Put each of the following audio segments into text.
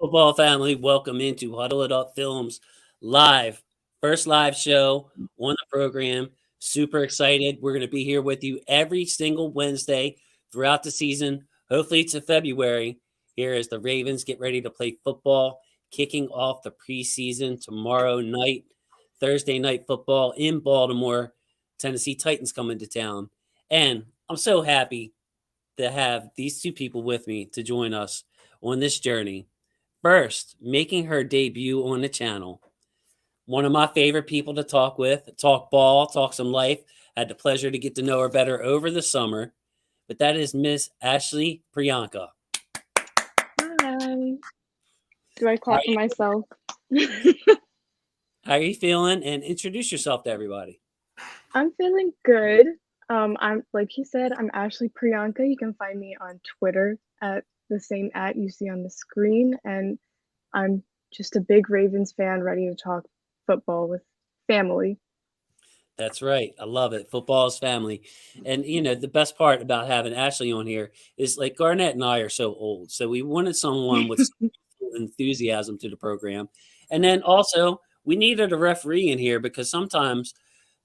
Football family, welcome into Huddle It Up Films live. First live show on the program. Super excited. We're going to be here with you every single Wednesday throughout the season. Hopefully, to February. Here as the Ravens get ready to play football, kicking off the preseason tomorrow night, Thursday night football in Baltimore. Tennessee Titans coming to town. And I'm so happy to have these two people with me to join us on this journey. First, making her debut on the channel, one of my favorite people to talk with, talk ball, talk some life. Had the pleasure to get to know her better over the summer, but that is Miss Ashley Priyanka. Hi. Do I How clap for myself? how are you feeling? And introduce yourself to everybody. I'm feeling good. I'm like he said, I'm Ashley Priyanka. You can find me on Twitter at the same @ you see on the screen, and I'm just a big Ravens fan, ready to talk football with family. That's right. I love it. Football is family. And, the best part about having Ashley on here is like Garnet and I are so old. So we wanted someone with some enthusiasm to the program. And then also, we needed a referee in here because sometimes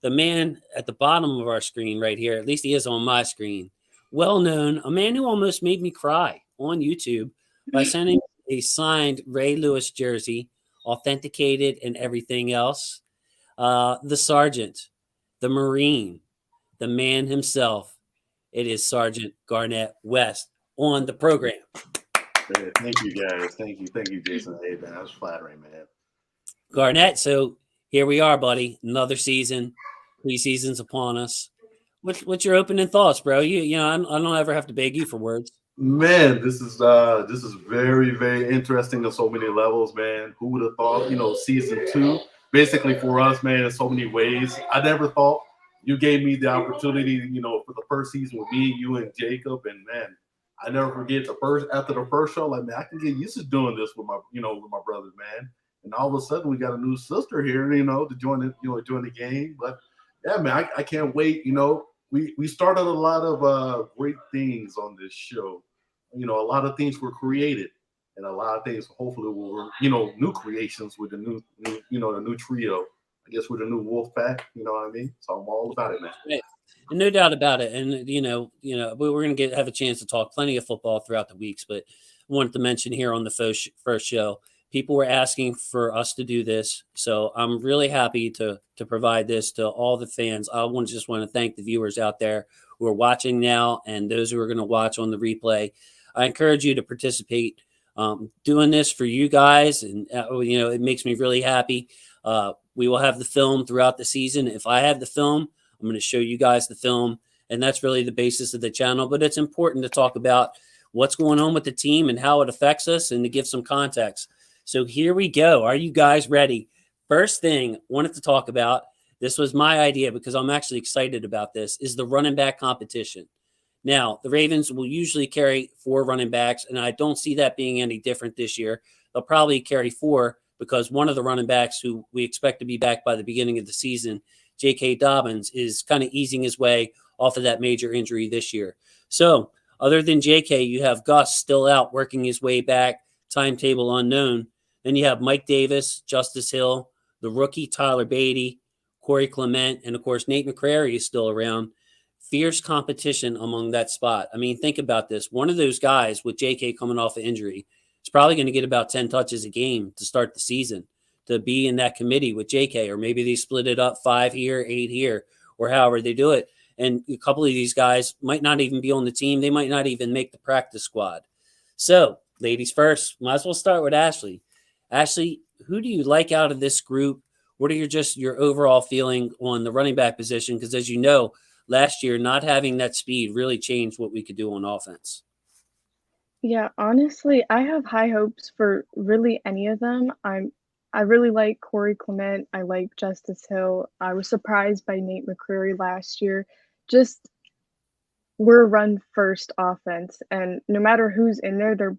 the man at the bottom of our screen right here, at least he is on my screen, well known, a man who almost made me cry on YouTube by sending a signed Ray Lewis jersey, authenticated and everything else. The sergeant, the Marine, the man himself. It is Sergeant Garnet West on the program. Hey, thank you, guys. Thank you, Jason. Hey, man, that was flattering, man. Garnet, so here we are, buddy. Another season. Preseason's upon us. What's your opening thoughts, bro? I don't ever have to beg you for words. Man, this is very, very interesting on so many levels, man. Who would have thought, season two, basically for us, man, in so many ways. I never thought you gave me the opportunity, for the first season with me, you and Jacob, and man, I never forget after the first show, like man, I can get used to doing this with my brothers, man. And all of a sudden we got a new sister here, to join the game. But yeah, man, I can't wait. We started a lot of great things on this show. A lot of things were created, and a lot of things hopefully were new creations with the new trio. I guess with the new Wolf Pack. You know what I mean? So I'm all about it, man. Right. And no doubt about it. And we're going to have a chance to talk plenty of football throughout the weeks. But I wanted to mention here on the first show, people were asking for us to do this, so I'm really happy to provide this to all the fans. I just want to thank the viewers out there who are watching now and those who are going to watch on the replay. I encourage you to participate. Doing this for you guys, and it makes me really happy. We will have the film throughout the season. If I have the film, I'm going to show you guys the film, and that's really the basis of the channel. But it's important to talk about what's going on with the team and how it affects us and to give some context. So here we go. Are you guys ready? First thing I wanted to talk about, this was my idea because I'm actually excited about this, is the running back competition. Now, the Ravens will usually carry 4 running backs, and I don't see that being any different this year. They'll probably carry 4 because one of the running backs who we expect to be back by the beginning of the season, J.K. Dobbins, is kind of easing his way off of that major injury this year. So other than J.K., you have Gus still out working his way back, timetable unknown. Then you have Mike Davis, Justice Hill, the rookie Tyler Beatty, Corey Clement, and, of course, Nate McCrary is still around. Fierce competition among that spot. I mean, think about this. One of those guys with J.K. coming off of injury is probably going to get about 10 touches a game to start the season to be in that committee with J.K., or maybe they split it up 5 here, 8 here, or however they do it. And a couple of these guys might not even be on the team. They might not even make the practice squad. So, ladies first, might as well start with Ashley. Ashley, who do you like out of this group? What are your overall feeling on the running back position? Because as you know, last year, not having that speed really changed what we could do on offense. Yeah, honestly, I have high hopes for really any of them. I really like Corey Clement. I like Justice Hill. I was surprised by Nate McCreary last year. Just we're a run first offense, and no matter who's in there, they're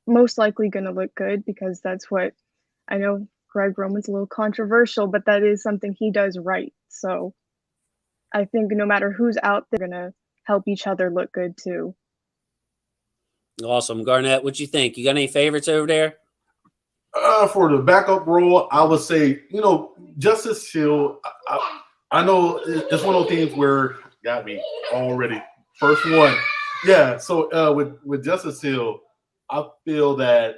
most likely going to look good because that's what I know. Greg Roman's a little controversial, but that is something he does right. So I think no matter who's out, they're going to help each other look good too. Awesome. Garnett, what you think? You got any favorites over there? For the backup role, I would say, Justice Hill. I know it's one of those things where got me already. First one, yeah. So with Justice Hill, I feel that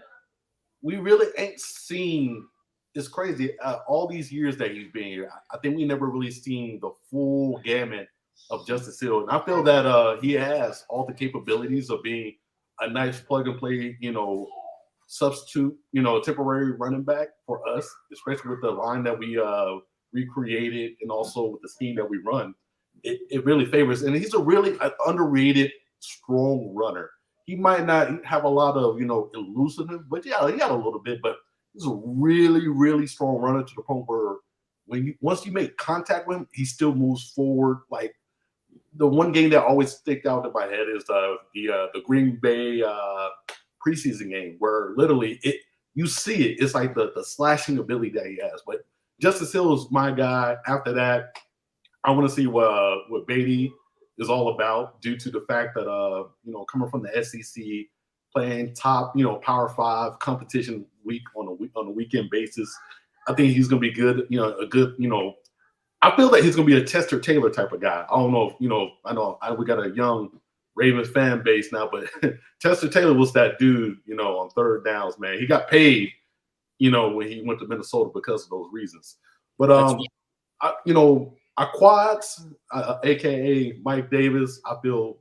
we really ain't seen. It's crazy. All these years that he's been here, I think we never really seen the full gamut of Justice Hill, and I feel that he has all the capabilities of being a nice plug and play, substitute, temporary running back for us, especially with the line that we recreated and also with the scheme that we run. It really favors, and he's a really underrated, strong runner. He might not have a lot of, elusiveness, but yeah, he got a little bit, but he's a really, really strong runner to the point where once you make contact with him, he still moves forward. Like the one game that always sticks out in my head is the Green Bay preseason game where literally you see it. It's like the slashing ability that he has. But Justice Hill is my guy. After that, I want to see what Beatty is all about due to the fact that coming from the SEC, playing top Power 5 competition week on a weekend basis. I think he's going to be good. I feel that he's going to be a Chester Taylor type of guy. I don't know if I know we got a young Ravens fan base now, but Chester Taylor was that dude, on third downs, man. He got paid, when he went to Minnesota because of those reasons. But Aquads, aka Mike Davis, I feel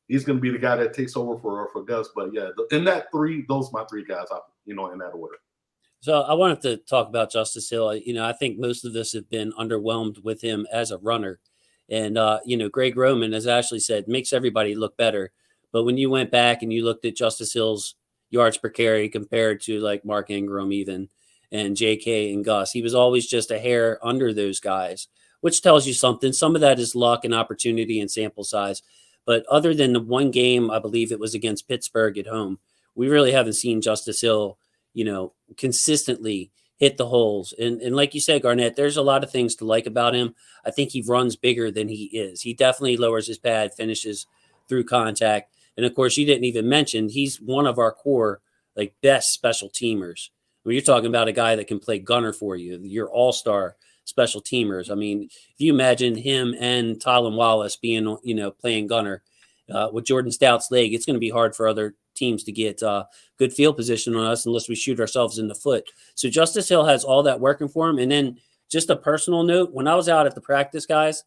he's going to be the guy that takes over for Gus. But yeah, in that those are my three guys, in that order. So I wanted to talk about Justice Hill. I think most of us have been underwhelmed with him as a runner. And, Greg Roman, as Ashley said, makes everybody look better. But when you went back and you looked at Justice Hill's yards per carry compared to like Mark Ingram even and JK and Gus, he was always just a hair under those guys, which tells you something. Some of that is luck and opportunity and sample size. But other than the one game, I believe it was against Pittsburgh at home, we really haven't seen Justice Hill, consistently hit the holes. And like you said, Garnett, there's a lot of things to like about him. I think he runs bigger than he is. He definitely lowers his pad, finishes through contact. And of course, you didn't even mention he's one of our core, like best special teamers. When you're talking about a guy that can play gunner for you, your all-star special teamers. I mean, if you imagine him and Tylan Wallace being, playing gunner with Jordan Stout's leg, it's going to be hard for other teams to get good field position on us unless we shoot ourselves in the foot. So Justice Hill has all that working for him. And then just a personal note, when I was out at the practice, guys,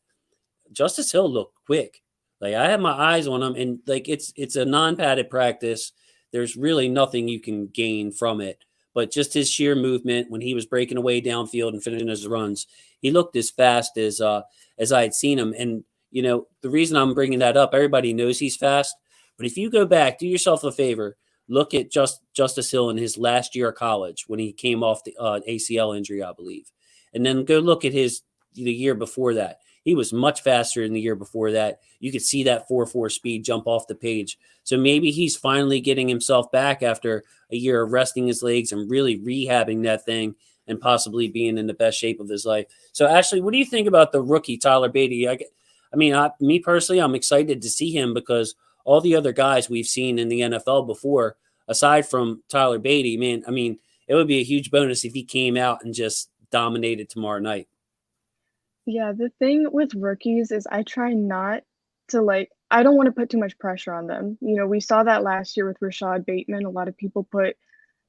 Justice Hill looked quick. Like I had my eyes on him, and like it's a non-padded practice. There's really nothing you can gain from it. But just his sheer movement when he was breaking away downfield and finishing his runs, he looked as fast as I had seen him. And, the reason I'm bringing that up, everybody knows he's fast. But if you go back, do yourself a favor, look at Justice Hill in his last year of college when he came off the ACL injury, I believe. And then go look at the year before that. He was much faster in the year before that. You could see that 4.4 speed jump off the page. So maybe he's finally getting himself back after a year of resting his legs and really rehabbing that thing and possibly being in the best shape of his life. So, Ashley, what do you think about the rookie, Tyler Beatty? Me personally, I'm excited to see him because all the other guys we've seen in the NFL before, aside from Tyler Beatty, it would be a huge bonus if he came out and just dominated tomorrow night. Yeah, the thing with rookies is I try not to I don't want to put too much pressure on them. We saw that last year with Rashad Bateman. A lot of people put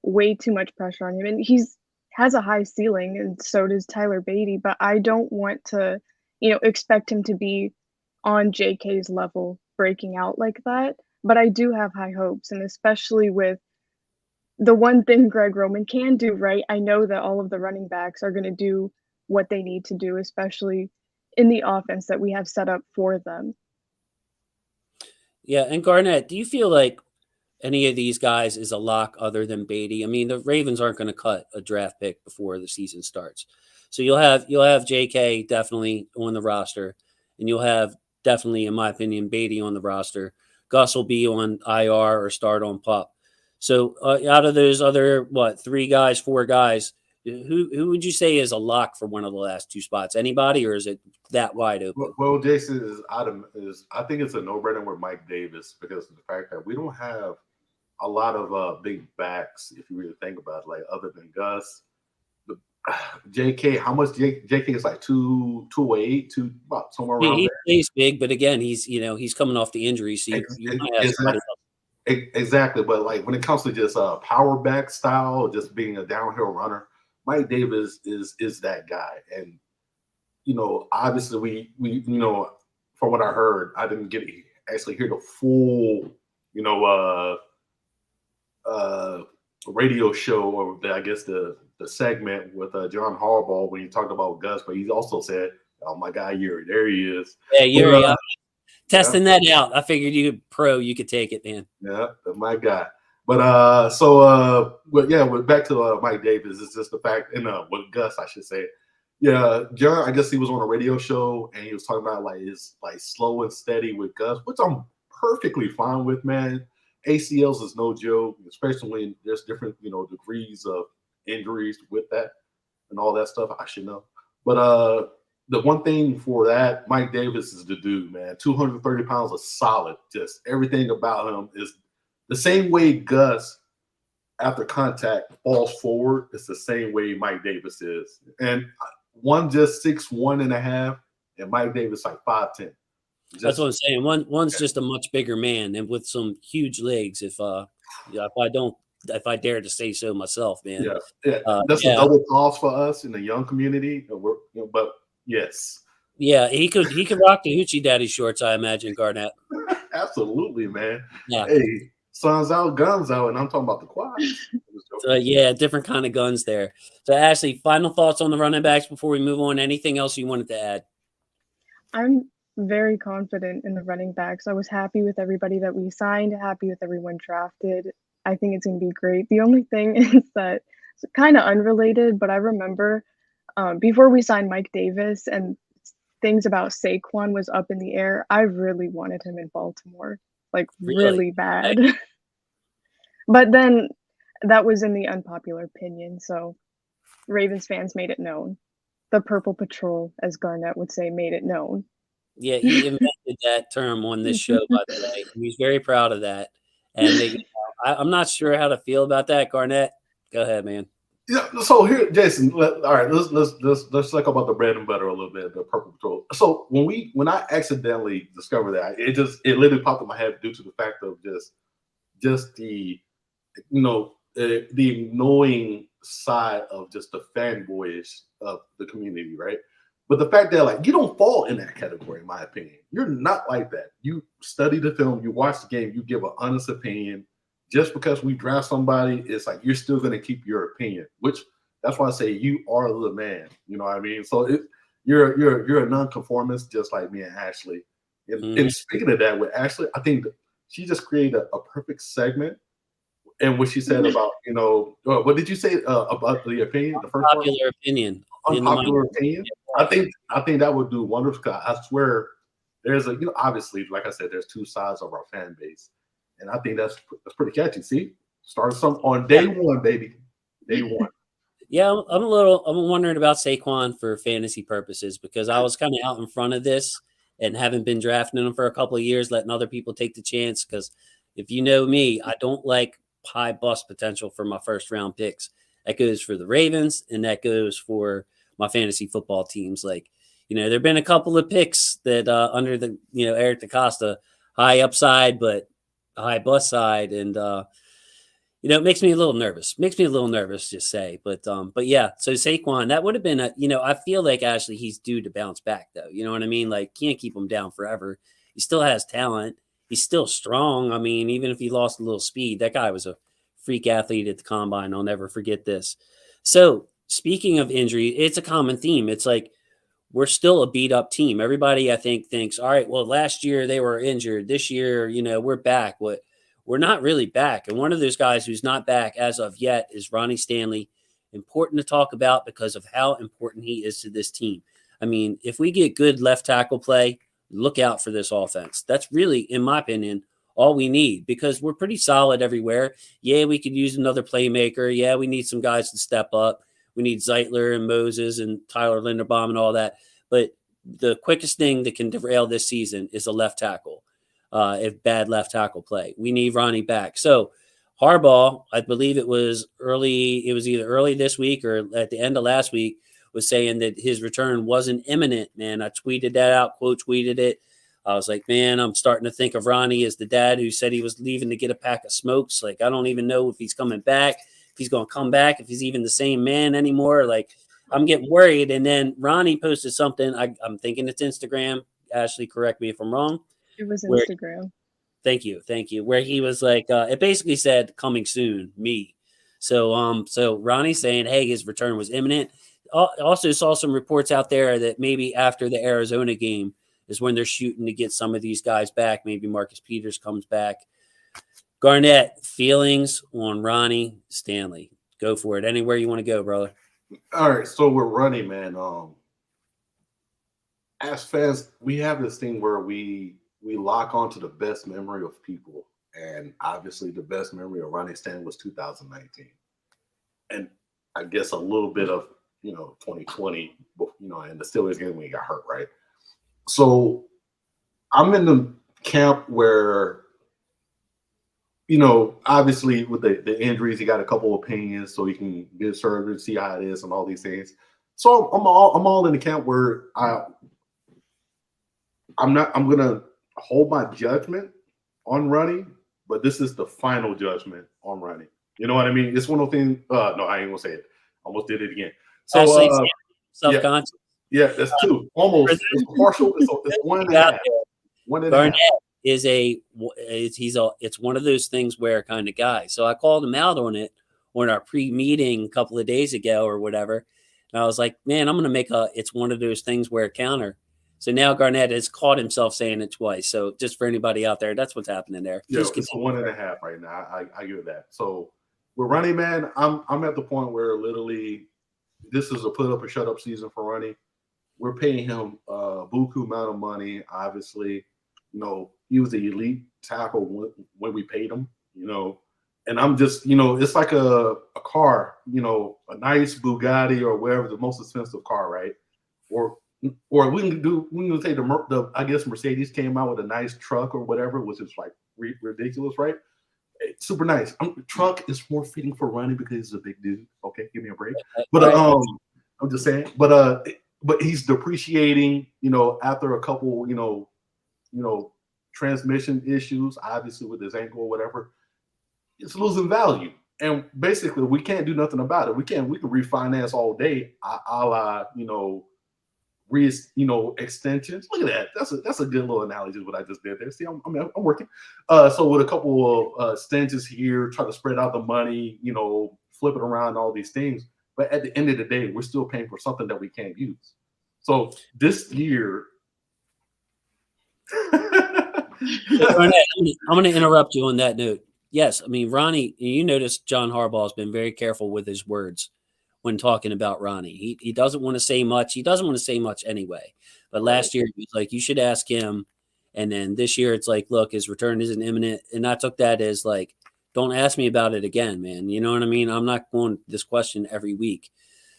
way too much pressure on him, and has a high ceiling, and so does Tyler Beatty. But I don't want to, expect him to be on JK's level breaking out like that. But I do have high hopes, and especially with the one thing Greg Roman can do right. I know that all of the running backs are going to do what they need to do, especially in the offense that we have set up for them. Yeah, and Garnett, do you feel like any of these guys is a lock other than Beatty? I mean, the Ravens aren't going to cut a draft pick before the season starts. So you'll have JK definitely on the roster, and you'll have definitely, in my opinion, Beatty on the roster. Gus will be on IR or start on PUP. So out of those other, 4 guys, who would you say is a lock for one of the last 2 spots? Anybody, or is it that wide open? Well, Jason I think it's a no-brainer with Mike Davis because of the fact that we don't have a lot of big backs, if you really think about it, like other than Gus. JK, how much JK is like 208, about somewhere around He there. plays big, but again, he's coming off the injury, so you might have somebody else. Exactly, but like when it comes to just power back style, just being a downhill runner, Mike Davis is that guy. And obviously we from what I heard, I didn't actually hear the full radio show, or I guess the segment with John Harbaugh when he talked about Gus, but he also said, "Oh my God, Yuri, there he is." Yeah, Yuri, testing that out. I figured you could take it, man. Yeah, my guy. But back to Mike Davis. It's just the fact, and with Gus, I should say. Yeah, John, I guess he was on a radio show and he was talking about like his slow and steady with Gus, which I'm perfectly fine with, man. ACLs is no joke, especially when there's different, degrees of injuries with that and all that stuff. I should know. But the one thing for that, Mike Davis is the dude, man. 230 pounds of solid. Just everything about him is the same way Gus, after contact, falls forward. It's the same way Mike Davis is. And one just 6'1.5", and Mike Davis like 5'10". That's what I'm saying. One's just a much bigger man and with some huge legs. If I dare to say so myself, man. That's a double toss for us in the young community. But yes, he could rock the hoochie daddy shorts. I imagine Garnet. Absolutely, man. Yeah. Hey, sun's out, guns out, and I'm talking about the quad. So, different kind of guns there. So, Ashley, final thoughts on the running backs before we move on. Anything else you wanted to add? I'm very confident in the running backs. I was happy with everybody that we signed, happy with everyone drafted. I think it's going to be great. The only thing is that it's kind of unrelated, but I remember before we signed Mike Davis and things about Saquon was up in the air, I really wanted him in Baltimore, like really bad. But then that was in the unpopular opinion, so Ravens fans made it known. The Purple Patrol, as Garnet would say, made it known. Yeah, he invented that term on this show, by the way. He's very proud of that. And I'm not sure how to feel about that, Garnet. Go ahead, man. Yeah. So here, Jason. All right, let's talk about the bread and butter a little bit. The Purple Patrol. So when I accidentally discovered that, it literally popped in my head due to the fact of just the the annoying side of just the fanboyish of the community, right? But the fact that you don't fall in that category, in my opinion. You're not like that. You study the film, you watch the game, you give an honest opinion. Just because we draft somebody, it's like you're still going to keep your opinion. Which that's why I say you are the man. You know what I mean? So you're a nonconformist, just like me and Ashley. And speaking of that, with Ashley, I think she just created a perfect segment. And what she said about, what did you say about the opinion? The first popular opinion. Unpopular opinion. I think that would do wonders. Because I swear, there's obviously, like I said, there's two sides of our fan base, and I think that's pretty catchy. See, start some on day one, baby. Day one. Yeah, I'm wondering about Saquon for fantasy purposes because I was kind of out in front of this and haven't been drafting him for a couple of years, letting other people take the chance. Because if you know me, I don't like high bust potential for my first round picks. That goes for the Ravens and that goes for my fantasy football teams. There've been a couple of picks that under the Eric DaCosta, high upside but high bust side, and it makes me a little nervous. Just say. But yeah, so Saquon, that would have been I feel like Ashley, he's due to bounce back though. You know what I mean? Can't keep him down forever. He still has talent. He's still strong. I mean, even if he lost a little speed, that guy was a freak athlete at the combine. I'll never forget this. So speaking of injury, it's a common theme. It's like we're still a beat up team. Everybody, I think, thinks, all right, well, last year they were injured. This year, we're back. We're not really back. And one of those guys who's not back as of yet is Ronnie Stanley. Important to talk about because of how important he is to this team. I mean, if we get good left tackle play, look out for this offense. That's really, in my opinion, all we need because we're pretty solid everywhere. Yeah, we could use another playmaker. Yeah, we need some guys to step up. We need Zeitler and Moses and Tyler Linderbaum and all that. But the quickest thing that can derail this season is a left tackle. If bad left tackle play, we need Ronnie back. So Harbaugh, I believe it was either early this week or at the end of last week, was saying that his return wasn't imminent, man. I tweeted that out, quote tweeted it. I was like, man, I'm starting to think of Ronnie as the dad who said he was leaving to get a pack of smokes. Like, I don't even know if he's coming back, if he's going to come back, if he's even the same man anymore. Like, I'm getting worried. And then Ronnie posted something. I'm thinking it's Instagram. Ashley, correct me if I'm wrong. It was Where Instagram. Thank you. Where he was like, it basically said coming soon, me. So Ronnie's saying, hey, his return was imminent. Also saw some reports out there that maybe after the Arizona game is when they're shooting to get some of these guys back. Maybe Marcus Peters comes back. Garnet, feelings on Ronnie Stanley. Go for it. Anywhere you want to go, brother. All right, so we're running, man. As fans, we have this thing where we lock onto the best memory of people, and obviously the best memory of Ronnie Stanley was 2019, and I guess a little bit of 2020, and the Steelers game when he got hurt, right? So I'm in the camp where, obviously with the injuries, he got a couple of opinions, so he can get surgery, see how it is, and all these things. So I'm all in the camp where I'm gonna hold my judgment on Ronnie, but this is the final judgment on Ronnie. You know what I mean? It's one of those things. No, I ain't gonna say it. Almost did it again. So self-conscious. Yeah, that's two. Almost. It's partial. It's one and a half. One and a half. It's one of those things where kind of guy. So I called him out on it on our pre-meeting a couple of days ago or whatever. And I was like, man, I'm going to make it's one of those things where counter. So now Garnet has caught himself saying it twice. So just for anybody out there, that's what's happening there. Yeah, it's 1.5 right now. I give that. So we're running, man. I'm at the point where literally this is a put up or shut up season for Ronnie. We're paying him a buku amount of money. Obviously, he was the elite tackle when we paid him. And I'm just, it's like a car, a nice Bugatti or whatever, the most expensive car, right? Or we can say the I guess Mercedes came out with a nice truck or whatever, which is like ridiculous, right? Super nice. Truck is more fitting for Ronnie because he's a big dude. Okay, give me a break. But I'm just saying. But he's depreciating, after a couple, transmission issues, obviously with his ankle or whatever. It's losing value, and basically we can't do nothing about it. We can refinance all day, a la extensions. Look at that. That's a good little analogy of what I just did there. See, I'm working. So with a couple of extensions here, try to spread out the money, flip it around, all these things. But at the end of the day, we're still paying for something that we can't use. So this year, I'm going to interrupt you on that note. Yes, I mean, Ronnie, you notice John Harbaugh has been very careful with his words when talking about Ronnie. He doesn't want to say much. He doesn't want to say much anyway. But last year, he was like, you should ask him. And then this year, it's like, look, his return isn't imminent. And I took that as like, don't ask me about it again, man. You know what I mean? I'm not going this question every week.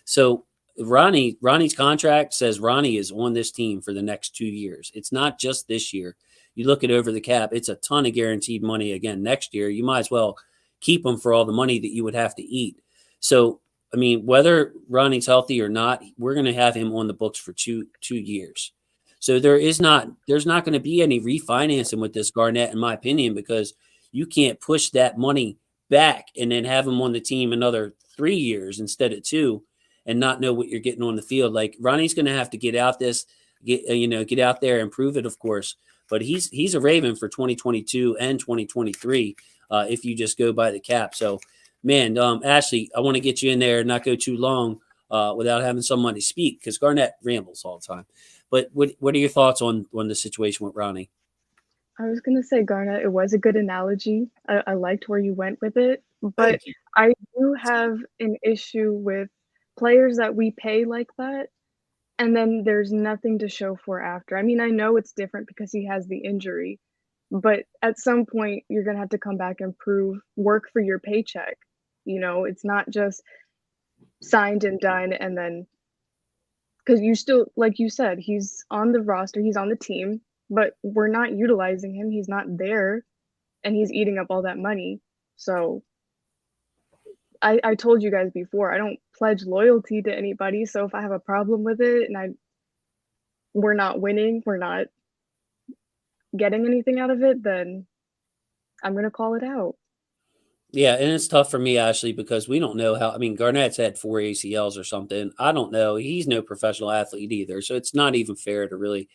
So Ronnie's contract says Ronnie is on this team for the next 2 years. It's not just this year. You look at over the cap, it's a ton of guaranteed money again next year. You might as well keep him for all the money that you would have to eat. So, I mean, whether Ronnie's healthy or not, we're going to have him on the books for two years. So there's not going to be any refinancing with this Garnet, in my opinion, because you can't push that money back and then have him on the team another 3 years instead of 2 and not know what you're getting on the field. Like Ronnie's going to have to get out there and prove it, of course. But he's a Raven for 2022 and 2023 if you just go by the cap. So, man, Ashley, I want to get you in there and not go too long without having somebody speak because Garnet rambles all the time. But what are your thoughts on the situation with Ronnie? I was going to say, Garnet, it was a good analogy. I liked where you went with it. But I do have an issue with players that we pay like that. And then there's nothing to show for after. I mean, I know it's different because he has the injury, but at some point you're going to have to come back and work for your paycheck. It's not just signed and done. And then, because you still, like you said, he's on the roster, he's on the team, but we're not utilizing him. He's not there and he's eating up all that money. So I told you guys before, I don't pledge loyalty to anybody, so if I have a problem with it and we're not winning, we're not getting anything out of it, then I'm gonna call it out. Yeah, and it's tough for me, Ashley, because we don't know how. I mean, Garnett's had 4 ACLs or something. I don't know. He's no professional athlete either, so it's not even fair to really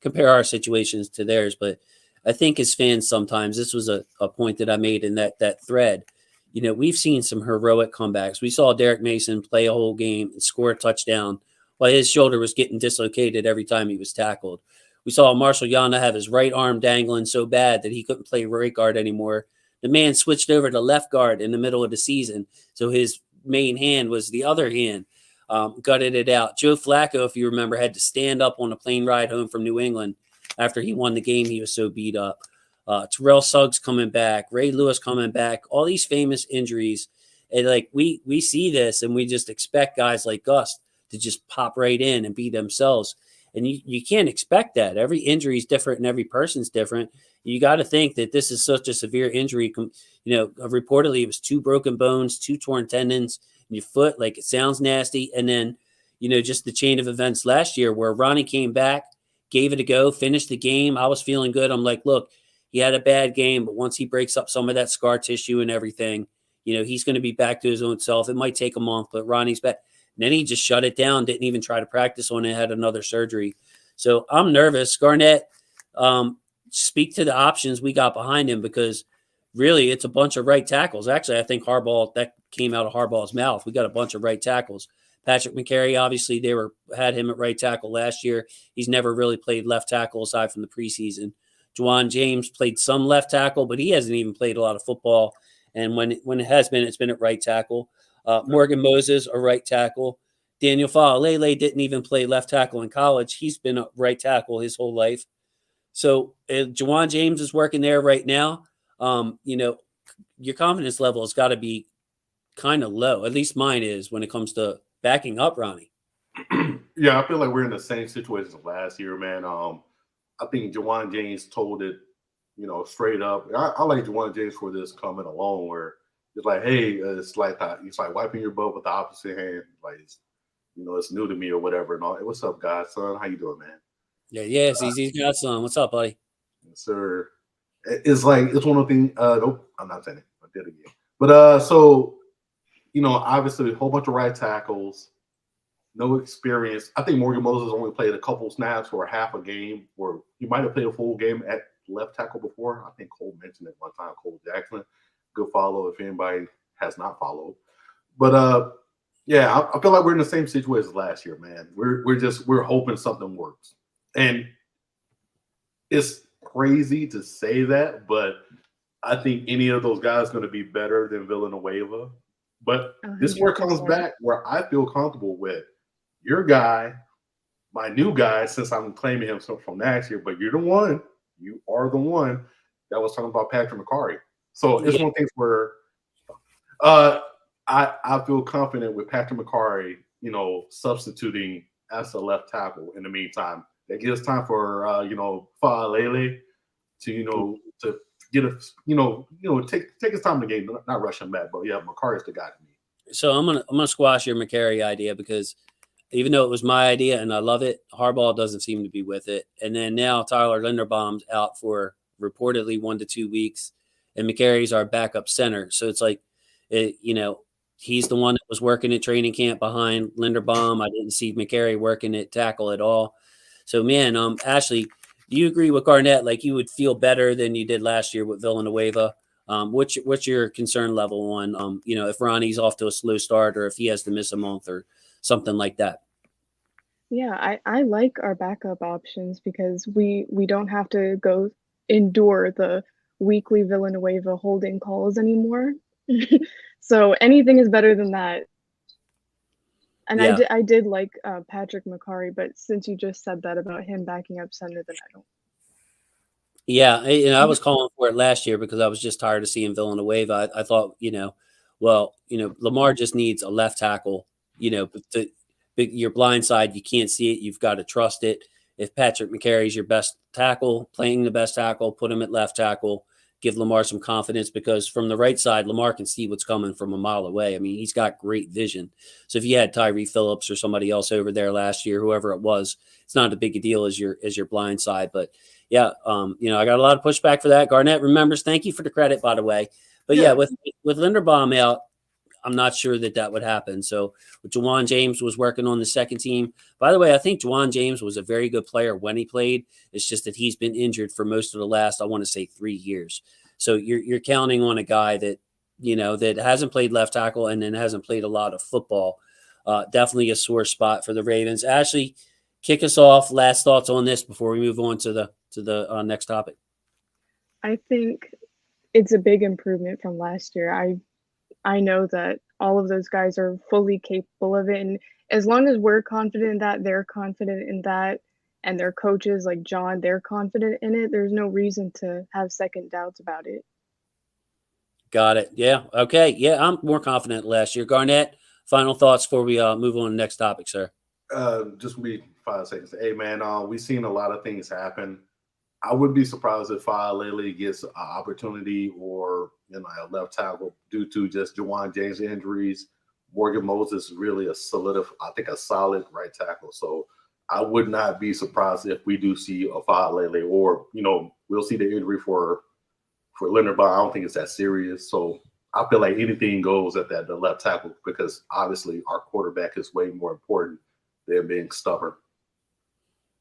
compare our situations to theirs. But I think as fans, sometimes this was a point that I made in that thread. You know, we've seen some heroic comebacks. We saw Derek Mason play a whole game and score a touchdown while his shoulder was getting dislocated every time he was tackled. We saw Marshall Yanda have his right arm dangling so bad that he couldn't play right guard anymore. The man switched over to left guard in the middle of the season, so his main hand was the other hand. Gutted it out. Joe Flacco, if you remember, had to stand up on a plane ride home from New England after he won the game. He was so beat up. Terrell Suggs coming back, Ray Lewis coming back, all these famous injuries. And like we see this and we just expect guys like Gus to just pop right in and be themselves. And you can't expect that. Every injury is different and every person's different. You got to think that this is such a severe injury. You know, reportedly it was 2 broken bones, 2 torn tendons in your foot. Like, it sounds nasty. And then, you know, just the chain of events last year where Ronnie came back, gave it a go, finished the game. I was feeling good. I'm like, look, he had a bad game, but once he breaks up some of that scar tissue and everything, you know, he's going to be back to his own self. It might take a month, but Ronnie's back. And then he just shut it down, didn't even try to practice on it, had another surgery. So I'm nervous. Garnet, speak to the options we got behind him, because really it's a bunch of right tackles. Actually, I think Harbaugh, that came out of Harbaugh's mouth. We got a bunch of right tackles. Patrick McCary, obviously had him at right tackle last year. He's never really played left tackle aside from the preseason. Juwan James played some left tackle, but he hasn't even played a lot of football. And when it has been, it's been at right tackle. Morgan Moses, a right tackle. Daniel Faalele didn't even play left tackle in college. He's been a right tackle his whole life. So Juwan James is working there right now. You know, your confidence level has got to be kind of low. At least mine is when it comes to backing up Ronnie. Yeah, I feel like we're in the same situation as last year, man. I think Juwan James told it, you know, straight up. I like Juwan James for this comment alone, where it's like, hey, it's like wiping your butt with the opposite hand. Like, you know, it's new to me or whatever. And all. Hey, what's up, guys, son? How you doing, man? Yeah, he's got some. What's up, buddy? Yes, sir. It's like, it's one of the things. Nope, I'm not saying it. I did it again. But so, you know, obviously a whole bunch of right tackles, no experience. I think Morgan Moses only played a couple snaps for half a game, or he might have played a full game at left tackle before. I think Cole mentioned it one time. Cole Jackson, good follow if anybody has not followed. But yeah, I feel like we're in the same situation as last year, man. We're hoping something works, and it's crazy to say that, but I think any of those guys are going to be better than Villanueva. But this is where it comes back, where I feel comfortable with your guy, my new guy, since I'm claiming him from last year. But you are the one that was talking about Patrick McCary. So it's one of the things where I feel confident with Patrick McCary, you know, substituting as a left tackle in the meantime. That gives time for you know, Faalele to, you know, to get a, take his time in the game, not rush him back. But yeah, McCarty's the guy to me. So I'm gonna squash your McCary idea, because even though it was my idea and I love it, Harbaugh doesn't seem to be with it. And then now Tyler Linderbaum's out for reportedly 1 to 2 weeks, and McCary's our backup center. So it's like, you know, he's the one that was working at training camp behind Linderbaum. I didn't see McCary working at tackle at all. So man, Ashley, do you agree with Garnet? Like, you would feel better than you did last year with Villanueva? What's your concern level on, you know, if Ronnie's off to a slow start or if he has to miss a month or something like that? Yeah, I like our backup options because we don't have to endure the weekly Villanueva holding calls anymore. So anything is better than that. And Yeah. I did like Patrick McCary, but since you just said that about him backing up center, then I don't. Yeah, and I was calling for it last year because I was just tired of seeing Villanueva. I thought, you know, well, you know, Lamar just needs a left tackle. You know, but your blind side, you can't see it. You've got to trust it. If Patrick McCary's your best tackle, playing the best tackle, put him at left tackle. give Lamar some confidence, because from the right side, Lamar can see what's coming from a mile away. I mean, he's got great vision. So if you had Tyree Phillips or somebody else over there last year, whoever it was, it's not a big a deal as your blind side. But yeah, I got a lot of pushback for that. Garnet remembers. Thank you for the credit, by the way. But yeah, with Linderbaum out, I'm not sure that would happen. So Juwan James was working on the second team. By the way, I think Juwan James was a very good player when he played. It's just that he's been injured for most of the last, I want to say, 3 years. So you're counting on a guy that, that hasn't played left tackle and then hasn't played a lot of football. Definitely a sore spot for the Ravens. Ashley, kick us off. Last thoughts on this before we move on to the next topic. I think it's a big improvement from last year. I know that all of those guys are fully capable of it, and as long as we're confident in that, they're confident in that, and their coaches like John, they're confident in it, there's no reason to have second doubts about it. Got it. Yeah. Okay. Yeah, I'm more confident last year. Garnett, final thoughts before we move on to the next topic, sir. Just be 5 seconds. Hey, man, we've seen a lot of things happen. I would be surprised if Lily gets an opportunity or a left tackle due to just Juwan James injuries. Morgan Moses is really a solid right tackle. So I would not be surprised if we do see a Lele, or we'll see the injury for Linderbaum. I don't think it's that serious. So I feel like anything goes at the left tackle, because obviously our quarterback is way more important than being stubborn.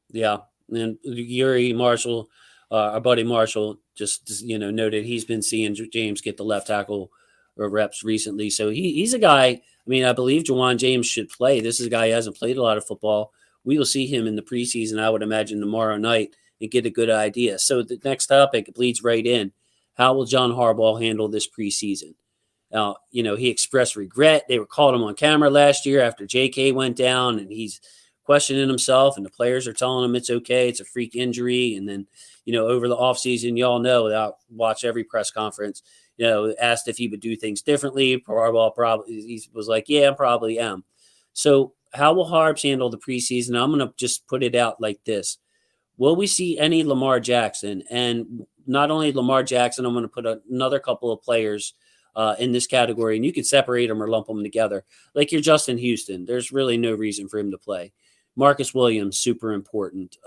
Yeah. And Yuri Marshall, our buddy Marshall, just noted he's been seeing James get the left tackle reps recently. So he's a guy. I mean, I believe Juwan James should play. This is a guy who hasn't played a lot of football. We will see him in the preseason, I would imagine, tomorrow night, and get a good idea. So the next topic bleeds right in. How will John Harbaugh handle this preseason? Now, he expressed regret. They were called him on camera last year after JK went down, and he's questioning himself, and the players are telling him it's okay, it's a freak injury. And then, over the offseason, y'all know, that watch every press conference, asked if he would do things differently. Harbaugh he was like, yeah, I probably am. So how will Harbs handle the preseason? I'm going to just put it out like this. Will we see any Lamar Jackson? And not only Lamar Jackson, I'm going to put another couple of players in this category, and you can separate them or lump them together. Like your Justin Houston, there's really no reason for him to play. Marcus Williams, super important.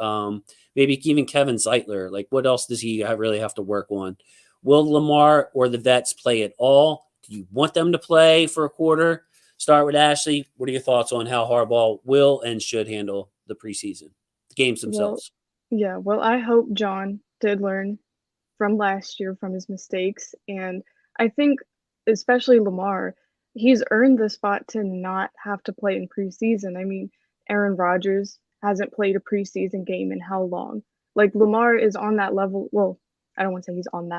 Maybe even Kevin Zeitler. Like, what else does he really have to work on? Will Lamar or the vets play at all? Do you want them to play for a quarter? Start with Ashley. What are your thoughts on how Harbaugh will and should handle the preseason, the games themselves? Well, I hope John did learn from last year, from his mistakes. And I think, especially Lamar, he's earned the spot to not have to play in preseason. I mean, Aaron Rodgers hasn't played a preseason game in how long? Like, Lamar is on that level. Well, I don't want to say he's on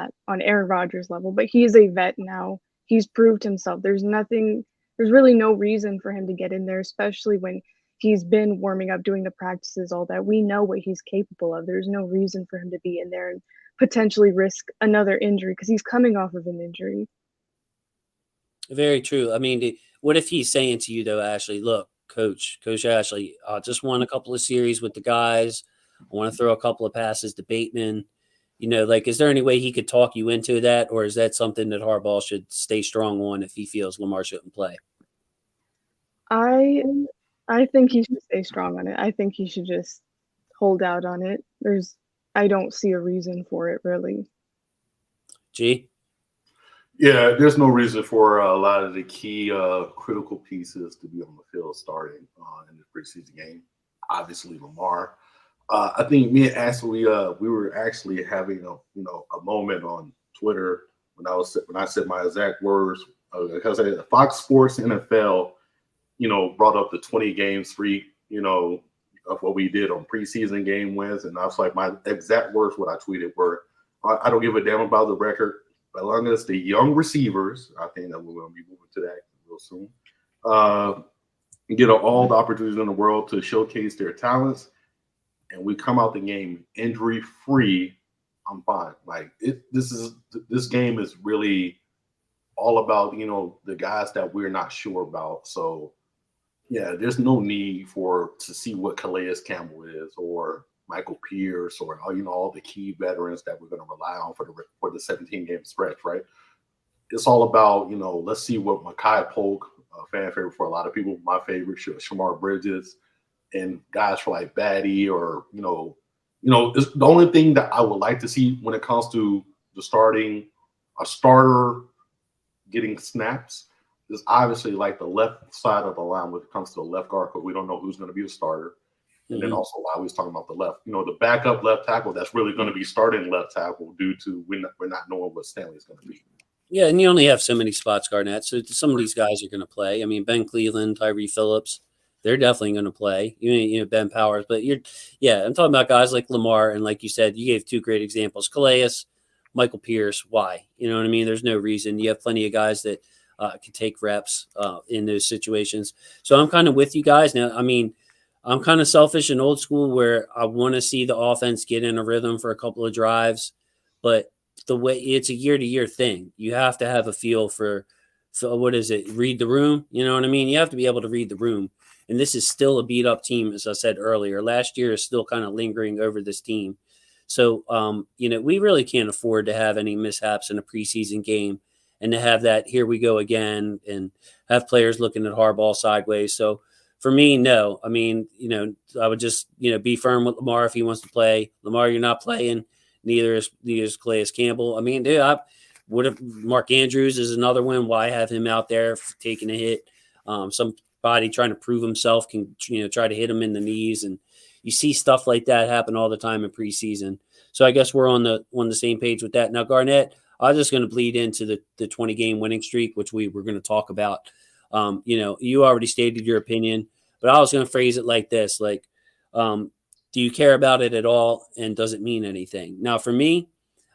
Aaron Rodgers level, but he's a vet now. He's proved himself. There's really no reason for him to get in there, especially when he's been warming up, doing the practices, all that. We know what he's capable of. There's no reason for him to be in there and potentially risk another injury, because he's coming off of an injury. Very true. I mean, what if he's saying to you, though, Ashley, look, Coach Ashley, I just won a couple of series with the guys. I want to throw a couple of passes to Bateman. Is there any way he could talk you into that, or is that something that Harbaugh should stay strong on if he feels Lamar shouldn't play? I think he should stay strong on it. I think he should just hold out on it. I don't see a reason for it, really. G? Yeah, there's no reason for a lot of the key critical pieces to be on the field starting in the preseason game. Obviously, Lamar. I think me and Ashley, we were actually having a moment on Twitter when I said my exact words, because Fox Sports NFL, brought up the 20 game streak, of what we did on preseason game wins, and I was like, my exact words, what I tweeted were, I don't give a damn about the record, as long as the young receivers, I think that we're going to be moving to that real soon, get all the opportunities in the world to showcase their talents, and we come out the game injury free, I'm fine. Like this game is really all about the guys that we're not sure about. So yeah, there's no need to see what Calais Campbell is, or Michael Pierce or all the key veterans that we're going to rely on for the 17-game stretch, right? It's all about let's see what Mekhi Polk, a fan favorite for a lot of people, my favorite, Shamar Bridges, and guys for like Batty or it's the only thing that I would like to see when it comes to a starter getting snaps is obviously like the left side of the line when it comes to the left guard, because we don't know who's going to be the starter. And then also while we was talking about the left, the backup left tackle that's really going to be starting left tackle due to we're not knowing what Stanley's going to be. Yeah, and you only have so many spots, Garnett. So some of these guys are going to play. I mean, Ben Cleveland, Tyree Phillips, they're definitely going to play. Ben Powers, but I'm talking about guys like Lamar, and like you said, you gave two great examples: Calais, Michael Pierce. Why? You know what I mean? There's no reason. You have plenty of guys that can take reps in those situations. So I'm kind of with you guys now. I mean, I'm kind of selfish and old school where I want to see the offense get in a rhythm for a couple of drives, but the way it's a year-to-year thing. You have to have a feel for what is it? Read the room. You know what I mean? You have to be able to read the room. And this is still a beat-up team, as I said earlier. Last year is still kind of lingering over this team. So, we really can't afford to have any mishaps in a preseason game and to have that here we go again and have players looking at Harbaugh sideways. So, for me, no. I mean, I would just, be firm with Lamar if he wants to play. Lamar, you're not playing. Neither is Calais Campbell. I mean, dude, what if Mark Andrews is another one? Why have him out there taking a hit? Somebody trying to prove himself can, try to hit him in the knees. And you see stuff like that happen all the time in preseason. So I guess we're on the same page with that. Now, Garnett, I'm just going to bleed into the 20-game winning streak, which we were going to talk about. You already stated your opinion, but I was going to phrase it like this, do you care about it at all? And does it mean anything? Now, for me,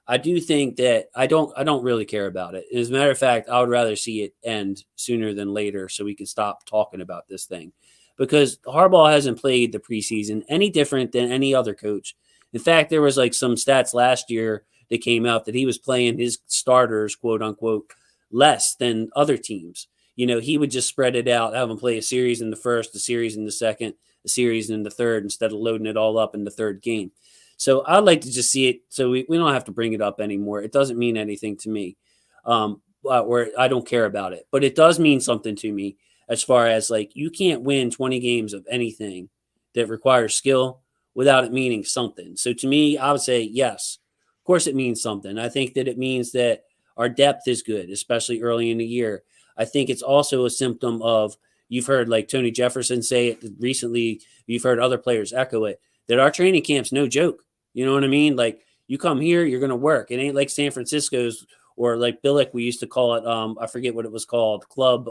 I do think that I don't really care about it. As a matter of fact, I would rather see it end sooner than later so we can stop talking about this thing, because Harbaugh hasn't played the preseason any different than any other coach. In fact, there was like some stats last year that came out that he was playing his starters, quote unquote, less than other teams. He would just spread it out, have them play a series in the first, a series in the second, a series in the third, instead of loading it all up in the third game. So I'd like to just see it so we don't have to bring it up anymore. It doesn't mean anything to me, or I don't care about it. But it does mean something to me as far as you can't win 20 games of anything that requires skill without it meaning something. So to me, I would say yes. Of course it means something. I think that it means that our depth is good, especially early in the year. I think it's also a symptom of, you've heard Tony Jefferson say it recently, you've heard other players echo it, that our training camp's no joke. You know what I mean? You come here, you're going to work. It ain't like San Francisco's or like Billick, we used to call it, I forget what it was called, Club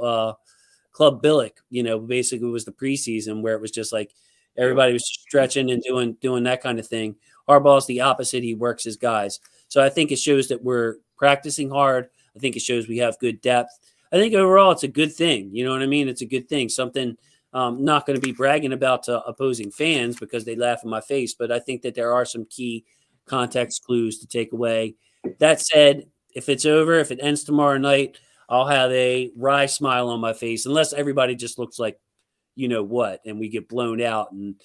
Billick, basically it was the preseason where it was just everybody was stretching and doing that kind of thing. Harbaugh's the opposite. He works his guys. So I think it shows that we're practicing hard. I think it shows we have good depth. I think overall it's a good thing. You know what I mean? It's a good thing. Something not going to be bragging about to opposing fans because they laugh in my face, but I think that there are some key context clues to take away. That said, if it's over, if it ends tomorrow night, I'll have a wry smile on my face, unless everybody just looks like, what, and we get blown out and,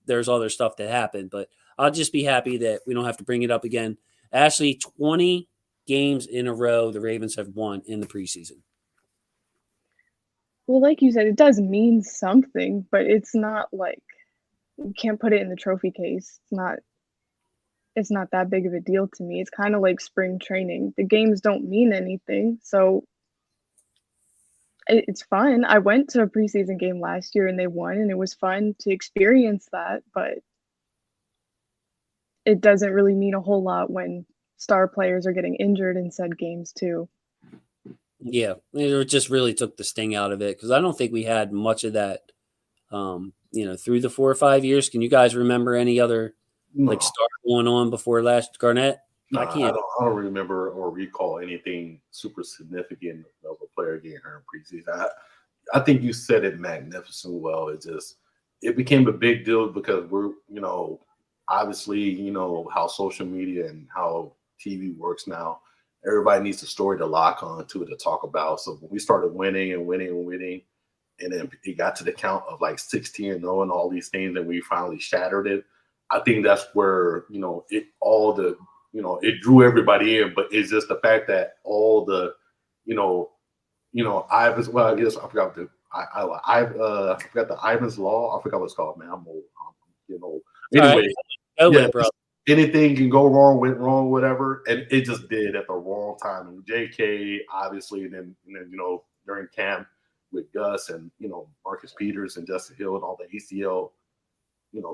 there's other stuff that happened. But I'll just be happy that we don't have to bring it up again. Ashley, 20 games in a row the Ravens have won in the preseason. Well, like you said, it does mean something, but it's not you can't put it in the trophy case. It's not that big of a deal to me. It's kind of like spring training. The games don't mean anything, so it's fun. I went to a preseason game last year and they won, and it was fun to experience that, but it doesn't really mean a whole lot when star players are getting injured in said games too. Yeah, it just really took the sting out of it because I don't think we had much of that, through the 4 or 5 years. Can you guys remember any other stuff going on before last, Garnett? No, I can't. I don't remember or recall anything super significant of a player getting hurt in preseason. I think you said it magnificent well. It became a big deal because we're, obviously, how social media and how TV works now. Everybody needs a story to lock on to talk about. So when we started winning and winning and winning, and then it got to the count of 16-0 and all these things, and we finally shattered it, I think that's where, it drew everybody in, but it's just the fact that all the, Ivan's, well, I guess I forgot I forgot the Ivan's Law. I forgot what it's called, man. I'm old. Anyway, right. Go with it, bro. Anything can go wrong, went wrong, whatever, and it just did at the wrong time. And JK, obviously, and then during camp with Gus and Marcus Peters and Justin Hill and all the ACL,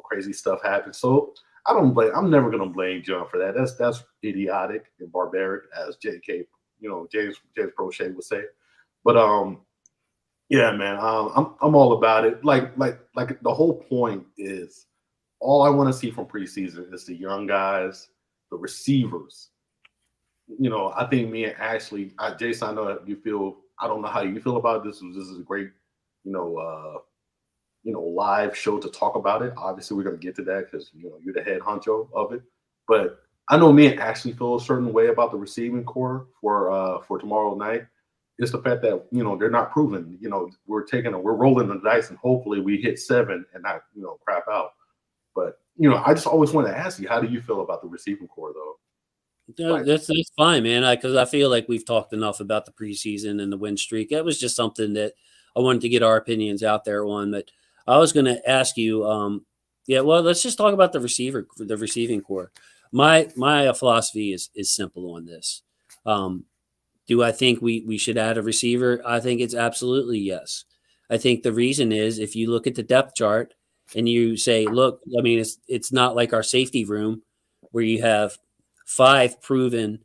crazy stuff happened. So I'm never gonna blame John for that. That's idiotic and barbaric, as JK, James Prochet would say. But yeah, man, I'm all about it. Like the whole point is, all I want to see from preseason is the young guys, the receivers. I think me and Ashley, Jason, I know that you feel. I don't know how you feel about this. This is a great, live show to talk about it. Obviously, we're going to get to that because you're the head honcho of it. But I know me and Ashley feel a certain way about the receiving core for tomorrow night. It's the fact that they're not proven. We're rolling the dice, and hopefully we hit 7 and not crap out. But I just always want to ask you, how do you feel about the receiving core, though? No, that's fine, man. Because I feel like we've talked enough about the preseason and the win streak. That was just something that I wanted to get our opinions out there on. But I was going to ask you, well, let's just talk about the receiving core. My philosophy is simple on this. Do I think we should add a receiver? I think it's absolutely yes. I think the reason is, if you look at the depth chart and you say, look, I mean, it's not like our safety room where you have 5 proven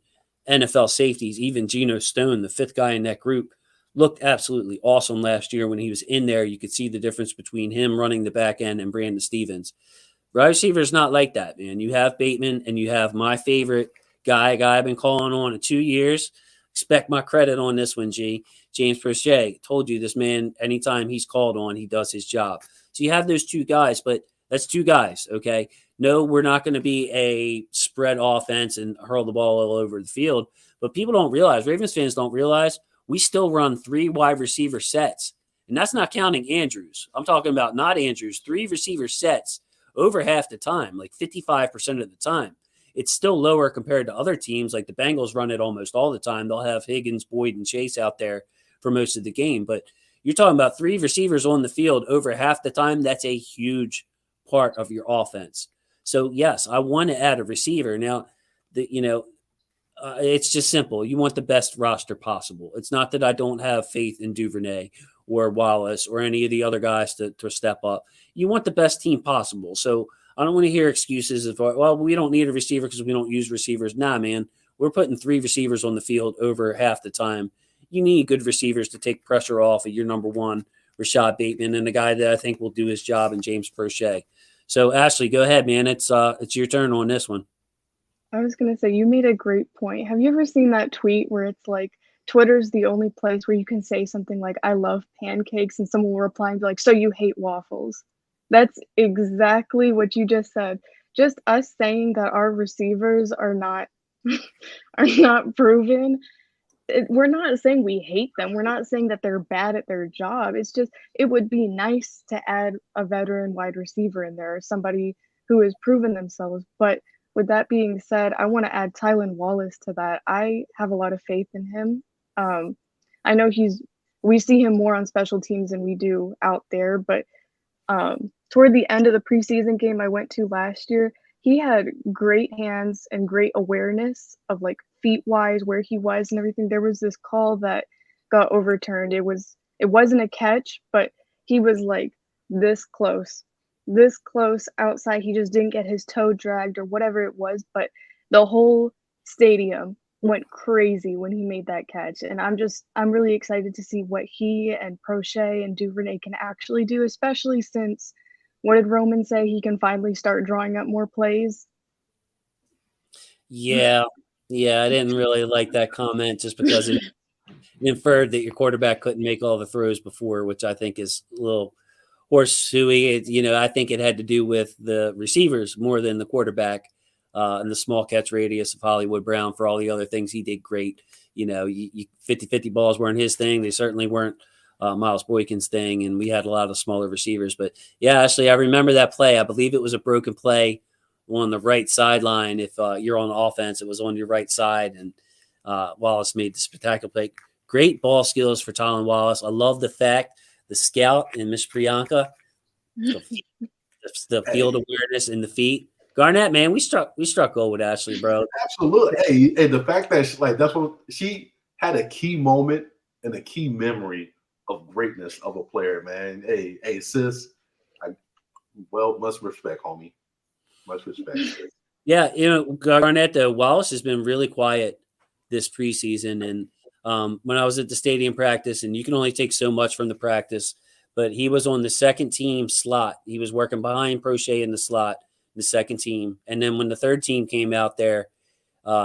NFL safeties. Even Geno Stone, the 5th guy in that group, looked absolutely awesome last year when he was in there. You could see the difference between him running the back end and Brandon Stevens. Wide receiver is not like that, man. You have Bateman and you have my favorite guy I've been calling on in 2 years. Expect my credit on this one, G. James Prochet. Told you this man, anytime he's called on, he does his job. So you have those 2 guys, but that's 2 guys, okay? No, we're not going to be a spread offense and hurl the ball all over the field. But people don't realize, Ravens fans don't realize, we still run 3 wide receiver sets. And that's not counting Andrews. I'm talking about not Andrews, 3 receiver sets over half the time, like 55% of the time. It's still lower compared to other teams. Like the Bengals run it almost all the time. They'll have Higgins, Boyd, and Chase out there for most of the game. But you're talking about 3 receivers on the field over half the time. That's a huge part of your offense. So, yes, I want to add a receiver. Now, it's just simple. You want the best roster possible. It's not that I don't have faith in Duvernay or Wallace or any of the other guys to step up. You want the best team possible. So I don't want to hear excuses of, well, we don't need a receiver because we don't use receivers. Nah, man, we're putting 3 receivers on the field over half the time. You need good receivers to take pressure off of your number 1, Rashad Bateman, and the guy that I think will do his job in James Prochet. So, Ashley, go ahead, man. It's your turn on this one. I was going to say, you made a great point. Have you ever seen that tweet where it's like, Twitter's the only place where you can say something like, I love pancakes, and someone will reply and be like, so you hate waffles? That's exactly what you just said. Just us saying that our receivers are not proven. We're not saying we hate them. We're not saying that they're bad at their job. It's just, it would be nice to add a veteran wide receiver in there, somebody who has proven themselves. But with that being said, I want to add Tylan Wallace to that. I have a lot of faith in him. I know we see him more on special teams than we do out there, but toward the end of the preseason game I went to last year, he had great hands and great awareness of like feet-wise where he was and everything. There was this call that got overturned. It wasn't a catch, but he was like this close outside. He just didn't get his toe dragged or whatever it was, but the whole stadium went crazy when he made that catch. And I'm really excited to see what he and Prochet and Duvernay can actually do, especially since, what did Roman say? He can finally start drawing up more plays. Yeah, I didn't really like that comment just because it inferred that your quarterback couldn't make all the throws before, which I think is a little horseshoey. I think it had to do with the receivers more than the quarterback. And the small catch radius of Hollywood Brown. For all the other things he did great. 50-50 balls weren't his thing. They certainly weren't Miles Boykin's thing, and we had a lot of smaller receivers. But, yeah, Ashley, I remember that play. I believe it was a broken play on the right sideline. If you're on offense, it was on your right side, and Wallace made the spectacular play. Great ball skills for Tylan Wallace. I love the fact the scout and Miss Priyanka, the field awareness in the feet. Garnet, man, we struck gold with Ashley, bro. Absolutely. Hey, the fact that that's what she had a key moment and a key memory of greatness of a player, man. Hey, sis. Much respect, homie. Much respect. Yeah, Garnet, though, Wallace has been really quiet this preseason. And when I was at the stadium practice, and you can only take so much from the practice, but he was on the second team slot. He was working behind Prochet in the slot, the second team. And then when the third team came out there,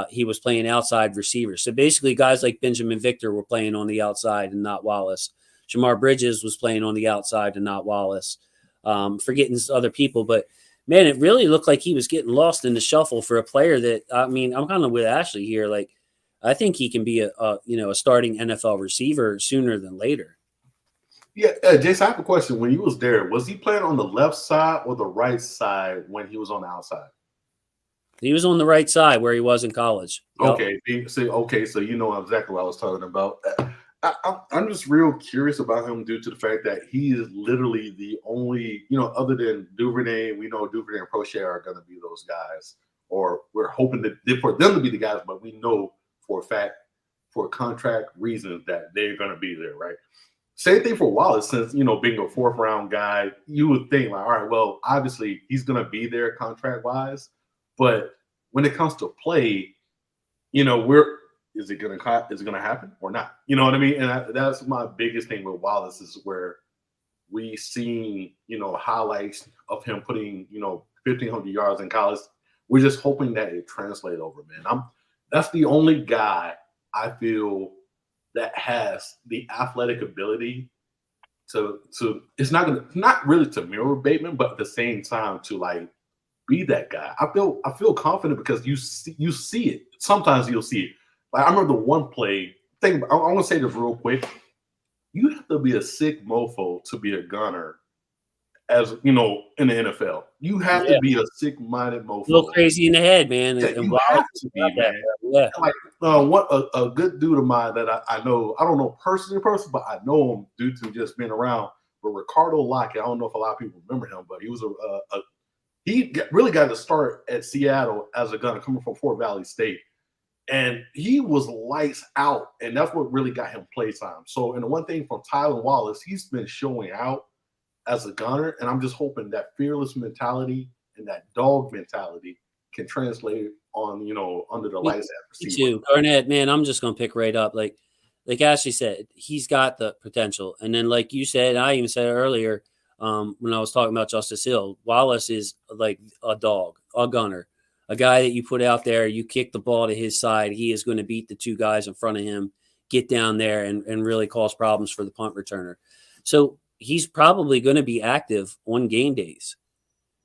he was playing outside receiver. So basically guys like Benjamin Victor were playing on the outside and not Wallace. Jamar Bridges was playing on the outside and not Wallace. Forgetting other people, but man, it really looked like he was getting lost in the shuffle for a player that, I mean, I'm kind of with Ashley here. Like, I think he can be a starting NFL receiver sooner than later. Yeah, Jason, I have a question. When he was there, was he playing on the left side or the right side when he was on the outside? He was on the right side where he was in college. Okay, so you know exactly what I was talking about. I'm just real curious about him due to the fact that he is literally the only, other than Duvernay, we know Duvernay and Prochet are going to be those guys, or we're hoping for them to be the guys, but we know for a fact, for contract reasons, that they're going to be there, right? Same thing for Wallace, since, being a fourth round guy, you would think like, all right, well, obviously he's going to be there contract wise, but when it comes to play, is it going to happen or not? You know what I mean? And that's my biggest thing with Wallace is where we seen, highlights of him putting, 1,500 yards in college. We're just hoping that it translates over, man. That's the only guy I feel that has the athletic ability to it's not really to mirror Bateman, but at the same time to like be that guy. I feel confident because you see it. Sometimes you'll see it. Like I remember the one play thing. I'm gonna say this real quick. You have to be a sick mofo to be a gunner, as in the NFL. You have to be a sick-minded mofo. A little crazy in the head, man. Yeah, you have to be, man. Yeah. Like what a good dude of mine that I know. I don't know personally, but I know him due to just being around. But Ricardo Lockett, I don't know if a lot of people remember him, but he was he really got to start at Seattle as a gunner coming from Fort Valley State. And he was lights out, and that's what really got him play time. So, and the one thing from Tylan Wallace, he's been showing out as a gunner, and I'm just hoping that fearless mentality and that dog mentality can translate on, under the lights at receiver. Too. Garnet, man, I'm just gonna pick right up. Like Ashley said, he's got the potential. And then, like you said, I even said earlier, when I was talking about Justice Hill, Wallace is like a dog, a gunner. A guy that you put out there, you kick the ball to his side, he is going to beat the two guys in front of him, get down there, and really cause problems for the punt returner. So he's probably going to be active on game days.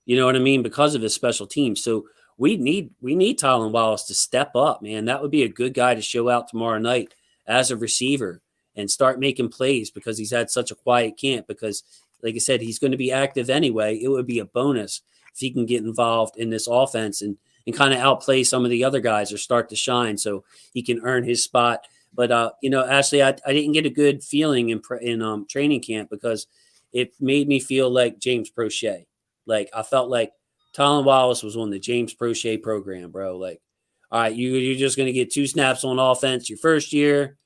You know what I mean? Because of his special teams. So we need Tylan Wallace to step up, man. That would be a good guy to show out tomorrow night as a receiver and start making plays because he's had such a quiet camp. Because, like I said, he's going to be active anyway. It would be a bonus if he can get involved in this offense and kind of outplay some of the other guys or start to shine so he can earn his spot. But, Ashley, I didn't get a good feeling in training camp because it made me feel like James Prochet. Like, I felt like Tylan Wallace was on the James Prochet program, bro. Like, all right, you're just going to get 2 snaps on offense your first year,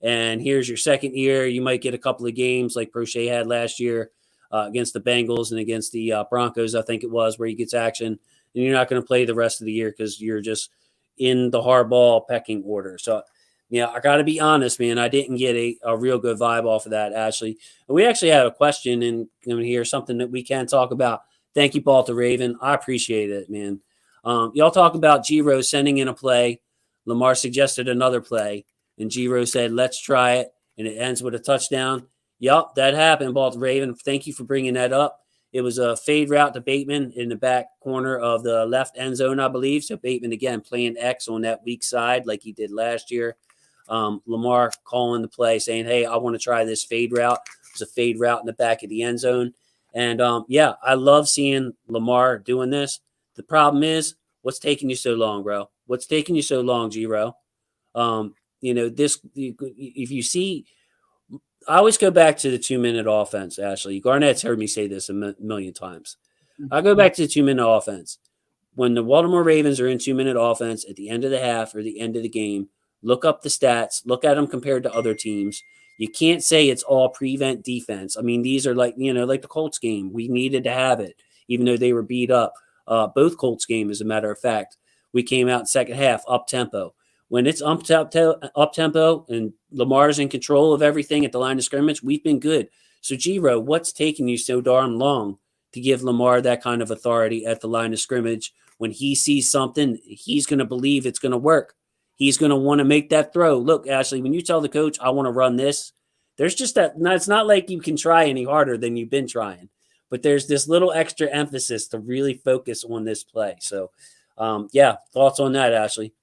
and here's your second year. You might get a couple of games like Prochet had last year against the Bengals and against the Broncos, I think it was, where he gets action. And you're not going to play the rest of the year because you're just in the hardball pecking order. So, I got to be honest, man. I didn't get a real good vibe off of that, Ashley. And we actually have a question in here, something that we can talk about. Thank you, Baltimore Raven. I appreciate it, man. Y'all talk about G-Rose sending in a play. Lamar suggested another play, and G-Rose said, let's try it, and it ends with a touchdown. Yup, that happened, Baltimore Raven. Thank you for bringing that up. It was a fade route to Bateman in the back corner of the left end zone, I believe. So Bateman, again, playing X on that weak side like he did last year. Lamar calling the play saying, hey, I want to try this fade route. It was a fade route in the back of the end zone. And, I love seeing Lamar doing this. The problem is, what's taking you so long, bro? What's taking you so long, G-Ro? If you see, I always go back to the 2-minute offense, Ashley. Garnett's heard me say this a million times. I go back to the 2-minute offense. When the Baltimore Ravens are in 2-minute offense at the end of the half or the end of the game, look up the stats, look at them compared to other teams. You can't say it's all prevent defense. I mean, these are like the Colts game. We needed to have it, even though they were beat up. Both Colts game, as a matter of fact, we came out second half up tempo. When it's up tempo and Lamar's in control of everything at the line of scrimmage, we've been good. So, G-Ro, what's taking you so darn long to give Lamar that kind of authority at the line of scrimmage? When he sees something, he's going to believe it's going to work. He's going to want to make that throw. Look, Ashley, when you tell the coach, I want to run this, there's just that. It's not like you can try any harder than you've been trying, but there's this little extra emphasis to really focus on this play. So, thoughts on that, Ashley?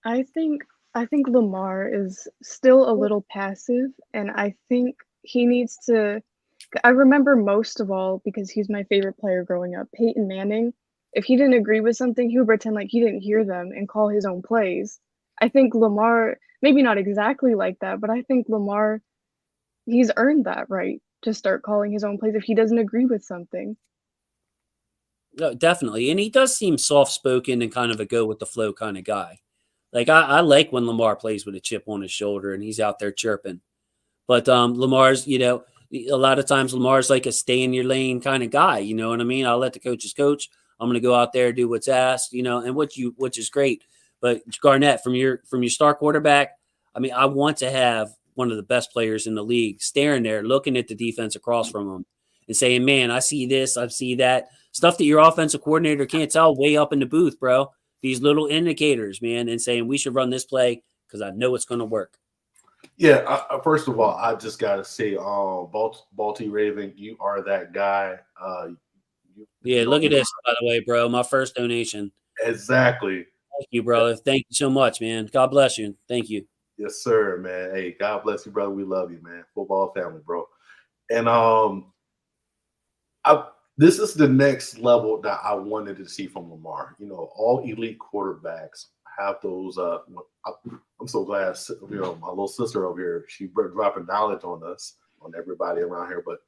I think Lamar is still a little passive, and I think he needs to. I remember most of all, because he's my favorite player growing up, Peyton Manning. If he didn't agree with something, he would pretend like he didn't hear them and call his own plays. I think Lamar, maybe not exactly like that, but I think Lamar, he's earned that right to start calling his own plays if he doesn't agree with something. No, definitely. And he does seem soft-spoken and kind of a go-with-the-flow kind of guy. Like, I like when Lamar plays with a chip on his shoulder and he's out there chirping. But Lamar's, a lot of times Lamar's like a stay-in-your-lane kind of guy. You know what I mean? I'll let the coaches coach. I'm going to go out there, do what's asked, and which is great. But Garnett, from your star quarterback, I mean, I want to have one of the best players in the league staring there, looking at the defense across from him and saying, man, I see this, I see that. Stuff that your offensive coordinator can't tell way up in the booth, bro. These little indicators, man, and saying we should run this play because I know it's going to work. Yeah, first of all, I just got to say, Baltimore Raven, you are that guy. Look at this, by the way, bro. My first donation. Exactly. Thank you, brother. Thank you so much, man. God bless you. Thank you. Yes, sir, man. Hey, God bless you, brother. We love you, man. Football family, bro. And this is the next level that I wanted to see from Lamar. All elite quarterbacks have those. I'm so glad, my little sister over here, she dropping knowledge on us, on everybody around here. But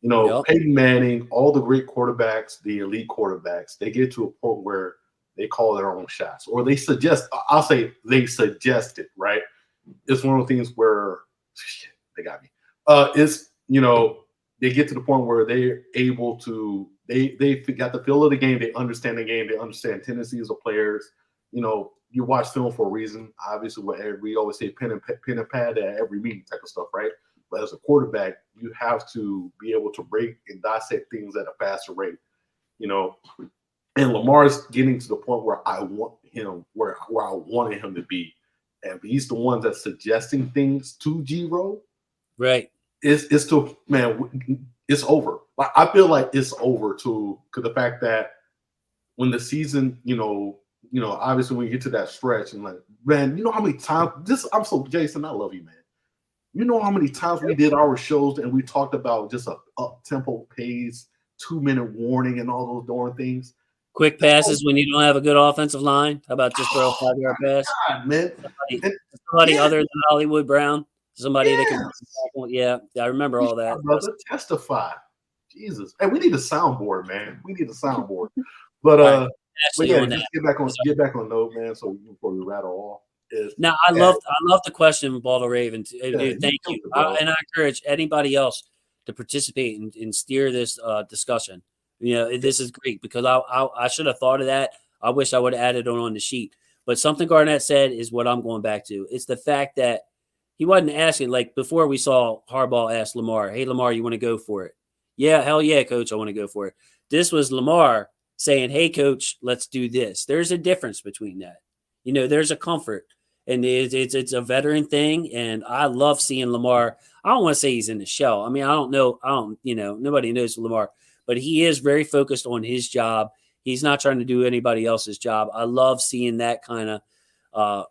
Yep. Peyton Manning, all the great quarterbacks, the elite quarterbacks, they get to a point where they call their own shots, or they suggest. I'll say they suggest it. Right? It's one of the things where they got me. They get to the point where they're able to. They got the feel of the game. They understand the game. They understand tendencies of players. You watch film for a reason. Obviously, we always say pen and pad at every meeting type of stuff, right? But as a quarterback, you have to be able to break and dissect things at a faster rate. And Lamar's getting to the point where I want him, where I wanted him to be. And he's the one that's suggesting things to G-Ro. Right. It's to, man, it's over. Like, I feel like it's over too, because the fact that when the season, obviously when you get to that stretch and like, man, you know how many times Jason, I love you, man. You know how many times we did our shows and we talked about just a up-tempo pace, 2-minute warning and all those darn things. Quick passes when you don't have a good offensive line. How about just throw a 5-yard pass? God, man. Somebody other than Hollywood Brown. Somebody that can. Yeah, I remember all that. Brother, testify. Jesus. Hey, we need a soundboard, man. We need a soundboard. But just get back on note, man, so before we rattle off. Now, I love the question, Baltimore Raven. Thank you. And I encourage anybody else to participate and steer this discussion. This is great because I should have thought of that. I wish I would have added it on the sheet. But something Garnett said is what I'm going back to. It's the fact that he wasn't asking, like before we saw Harbaugh ask Lamar, hey, Lamar, you want to go for it? Yeah, hell yeah, coach, I want to go for it. This was Lamar saying, hey, coach, let's do this. There's a difference between that. There's a comfort. And it's a veteran thing, and I love seeing Lamar. I don't want to say he's in the shell. I mean, I don't know. Nobody knows Lamar, but he is very focused on his job. He's not trying to do anybody else's job. I love seeing that kind of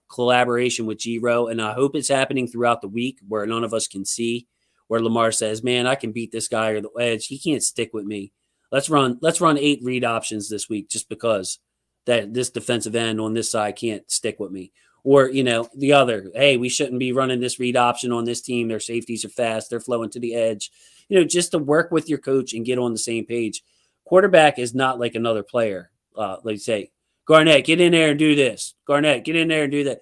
collaboration with G-Ro, and I hope it's happening throughout the week where none of us can see, where Lamar says, man, I can beat this guy or the edge. He can't stick with me. let's run 8 read options this week just because that this defensive end on this side can't stick with me. Or, the other, hey, we shouldn't be running this read option on this team. Their safeties are fast. They're flowing to the edge. Just to work with your coach and get on the same page. Quarterback is not like another player. Like say, Garnet, get in there and do this. Garnet, get in there and do that.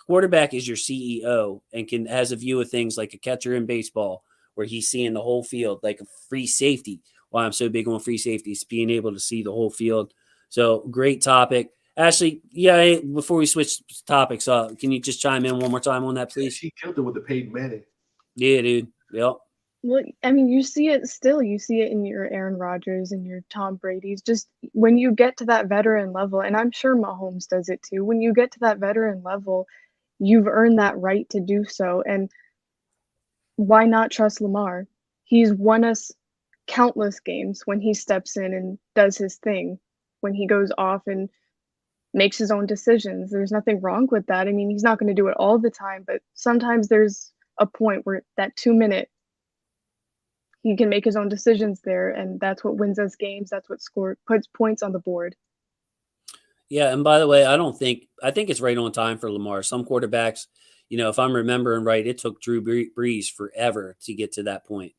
Quarterback is your CEO and has a view of things like a catcher in baseball where he's seeing the whole field, like a free safety. Why I'm so big on free safeties, being able to see the whole field. So great topic. Ashley, yeah, before we switch topics, can you just chime in one more time on that, please? She killed it with the Peyton Manning. Yeah, dude. Yep. Well, I mean, you see it still. You see it in your Aaron Rodgers and your Tom Brady's. Just when you get to that veteran level, and I'm sure Mahomes does it too, when you get to that veteran level, you've earned that right to do so. And why not trust Lamar? He's won us countless games when he steps in and does his thing, when he goes off and makes his own decisions. There's nothing wrong with that. I mean, he's not going to do it all the time, but sometimes there's a point where that 2 minute, he can make his own decisions there, and that's what wins us games. That's what puts points on the board. Yeah, and by the way, I think it's right on time for Lamar. Some quarterbacks, if I'm remembering right, it took Drew Brees forever to get to that point.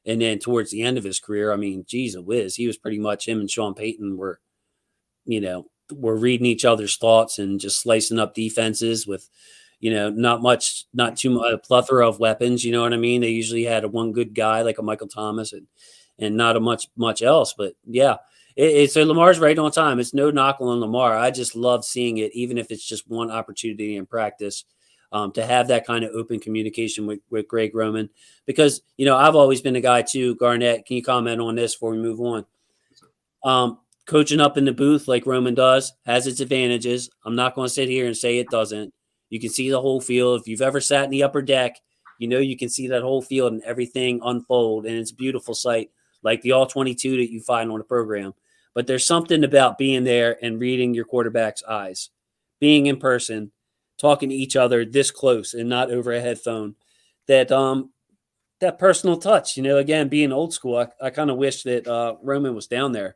And then towards the end of his career, I mean, geez whiz, he was pretty much him and Sean Payton were reading each other's thoughts and just slicing up defenses with, not too much, a plethora of weapons. You know what I mean? They usually had one good guy like a Michael Thomas and not a much else. But yeah, so Lamar's right on time. It's no knock on Lamar. I just love seeing it, even if it's just one opportunity in practice, to have that kind of open communication with Greg Roman. Because, I've always been a guy too. Garnet, can you comment on this before we move on? Coaching up in the booth like Roman does has its advantages. I'm not going to sit here and say it doesn't. You can see the whole field. If you've ever sat in the upper deck, you can see that whole field and everything unfold, and it's a beautiful sight, like the all-22 that you find on the program. But there's something about being there and reading your quarterback's eyes, being in person, talking to each other this close and not over a headphone, that personal touch. Again, being old school, I kind of wish that Roman was down there.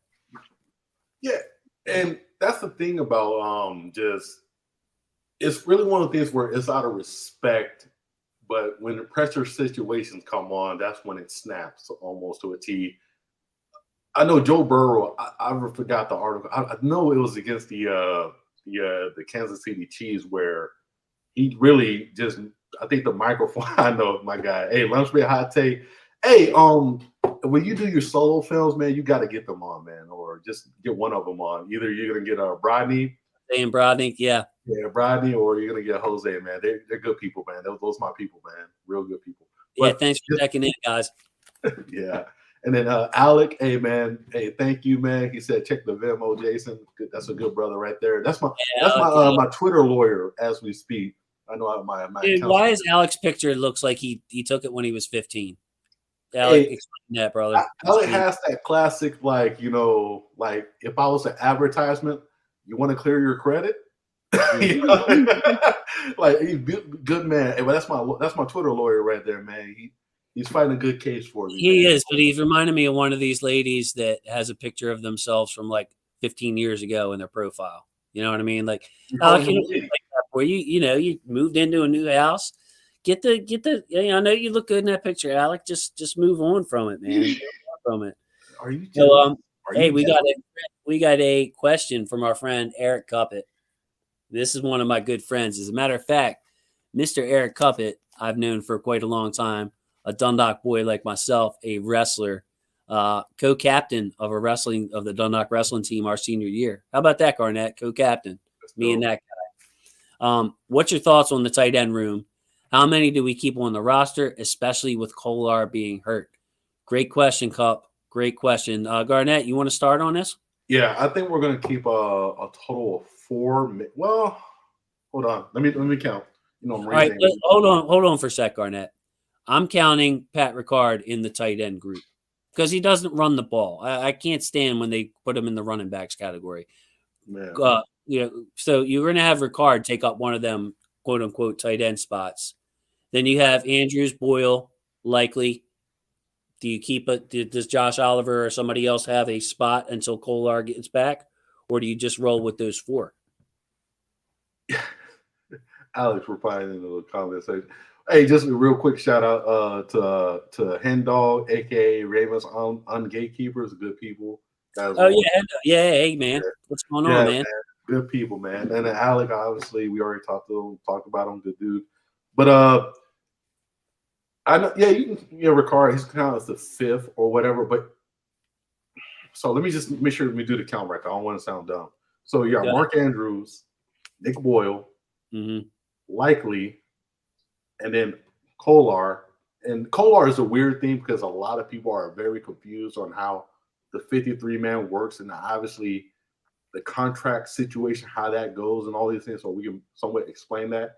Yeah, and that's the thing about it's really one of the things where it's out of respect, but when the pressure situations come on, that's when it snaps almost to a T. I know Joe Burrow. I forgot the article. I know it was against the Kansas City Chiefs where he really just. I think the microphone. I know my guy. Hey, lunch break, hot take. Hey, when you do your solo films, man, you got to get them on, man, or just get one of them on. Either you're gonna get Brodney, and Brodney, yeah, Brodney, or you're gonna get Jose, man. They're good people, man. Those my people, man. Real good people. Yeah, thanks for checking in, guys. Yeah, and then Alec, hey man, hey, thank you, man. He said check the Venmo, Jason. Good, that's a good brother right there. That's my Twitter lawyer as we speak. I know my dude, why is Alec's picture looks like he took it when he was 15? Alec, explain that, brother. Alec has that classic, like if I was an advertisement, you want to clear your credit, like he's good man. But that's my Twitter lawyer right there, man. He's fighting a good case for me. He is, but he's reminding me of one of these ladies that has a picture of themselves from like 15 years ago in their profile. You know what I mean? Like, Alec, where you moved into a new house. Get the. I know you look good in that picture, Alec. Just move on from it, man. From it. Are you? So, hey, we got a question from our friend Eric Cuppett. This is one of my good friends. As a matter of fact, Mr. Eric Cuppett, I've known for quite a long time. A Dundalk boy like myself, a wrestler, co-captain of the Dundalk wrestling team our senior year. How about that, Garnet? Co-captain, me and that guy. What's your thoughts on the tight end room? How many do we keep on the roster, especially with Kolar being hurt? Great question, Cup. Great question. Garnet, you want to start on this? Yeah, I think we're going to keep a total of 4. Well, hold on. Let me count. All right, hold on for a sec, Garnet. I'm counting Pat Ricard in the tight end group because he doesn't run the ball. I can't stand when they put him in the running backs category. So you're going to have Ricard take up one of them quote unquote tight end spots. Then you have Andrews, Boyle, likely. Do you keep it? Does Josh Oliver or somebody else have a spot until Kolar gets back, or do you just roll with those 4? Alex replying in the comment section. Hey, just a real quick shout out to Hen Dog, aka Ravens on Gatekeepers, good people. Guys, Oh yeah, hey man, what's going on, man? Good people, man. And then Alec, obviously, we already talked about him, good dude. But I know, yeah, you can, Ricard, he's kind of the 5th or whatever. But so let me just make sure we do the count right. I don't want to sound dumb. So yeah, Mark Andrews, Nick Boyle, Likely, and then Kolar. And Kolar is a weird thing because a lot of people are very confused on how the 53-man works, and obviously the contract situation, how that goes, and all these things. So we can somewhat explain that.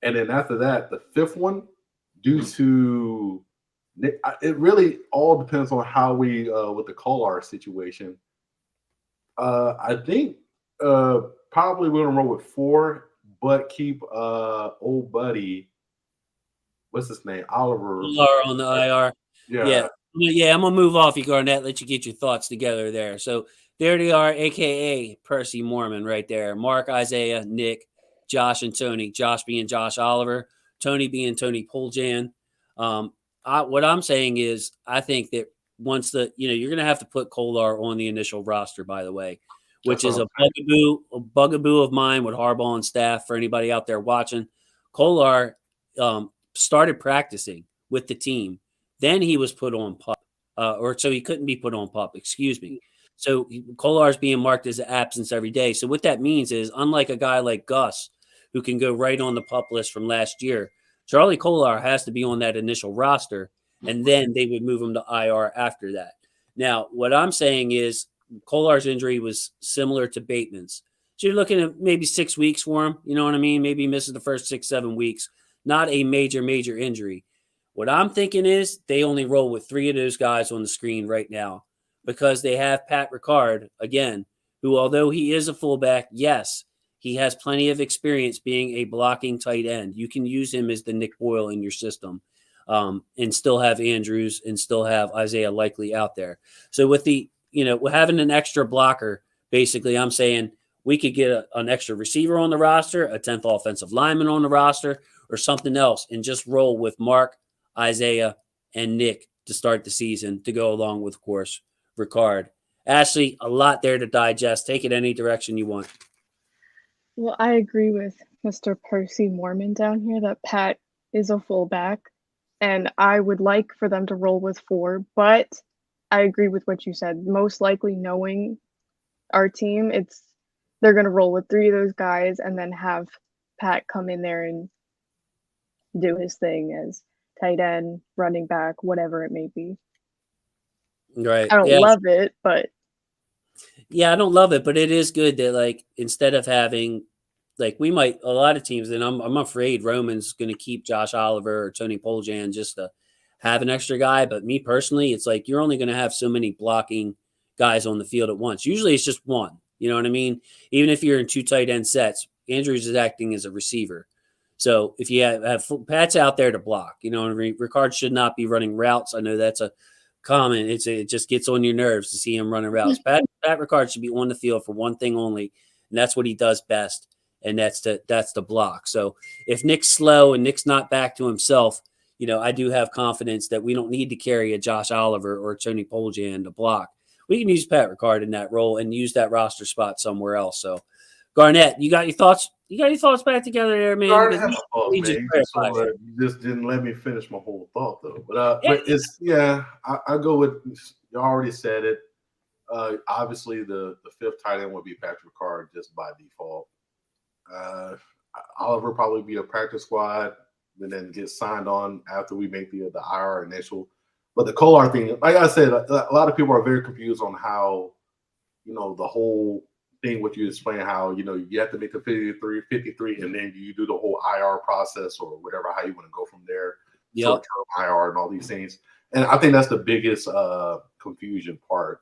And then after that, the 5th one, due to it really all depends on how we with the Kolar situation. I think probably we're gonna roll with 4, but keep old buddy, what's his name, Oliver On the IR. Yeah. I'm gonna move off you, Garnet. Let you get your thoughts together there. So there they are, aka Percy Mormon, right there. Mark, Isaiah, Nick, Josh, and Tony. Josh being Josh Oliver, Tony being Tony Poljan. What I'm saying is, I think that once you're gonna have to put Kolar on the initial roster, by the way, which is a bugaboo of mine with Harbaugh and staff. For anybody out there watching, Kolar started practicing with the team. Then he was put on PUP, so he couldn't be put on PUP, excuse me. So Kolar is being marked as an absence every day. So what that means is, unlike a guy like Gus, who can go right on the PUP list from last year, Charlie Kolar has to be on that initial roster, and then they would move him to IR after that. Now, what I'm saying is Kolar's injury was similar to Bateman's. So you're looking at maybe 6 weeks for him. You know what I mean? Maybe he misses the first 6-7 weeks. Not a major injury. What I'm thinking is they only roll with 3 of those guys on the screen right now because they have Pat Ricard, again, who, although he is a fullback, yes, he has plenty of experience being a blocking tight end. You can use him as the Nick Boyle in your system and still have Andrews and still have Isaiah Likely out there. So with having an extra blocker, basically I'm saying we could get an extra receiver on the roster, a 10th offensive lineman on the roster, or something else, and just roll with Mark, Isaiah, and Nick to start the season to go along with, of course, Ricard. Ashley, a lot there to digest. Take it any direction you want. Well, I agree with Mr. Percy Mormon down here that Pat is a fullback, and I would like for them to roll with 4, but I agree with what you said. Most likely, knowing our team, they're going to roll with 3 of those guys and then have Pat come in there and do his thing as tight end, running back, whatever it may be. Right. I don't love it, but yeah, I don't love it, but it is good that instead of having a lot of teams, and I'm afraid Roman's going to keep Josh Oliver or Tony Poljan just to have an extra guy. But me personally, it's you're only going to have so many blocking guys on the field at once. Usually it's just one. You know what I mean? Even if you're in 2 tight end sets, Andrews is acting as a receiver. So if you have Pat's out there to block, you know what I mean? Ricard should not be running routes. I know that's a common. It just gets on your nerves to see him running routes. Pat Ricard should be on the field for one thing only, and that's what he does best, and that's the block. So if Nick's slow and Nick's not back to himself, I do have confidence that we don't need to carry a Josh Oliver or Tony Poljan to block. We can use Pat Ricard in that role and use that roster spot somewhere else. So, Garnet, you got your thoughts? You got your thoughts back together there, man? You just didn't let me finish my whole thought, though. But I go with, you already said it. Obviously, the 5th tight end would be Patrick Ricard just by default. Oliver probably be a practice squad and then get signed on after we make the IR initial. But the Kolar thing, like I said, a lot of people are very confused on how, the whole thing, what you explain, how, you have to make the 53, and then you do the whole IR process or whatever, how you want to go from there, short-term IR and all these things. And I think that's the biggest confusion part,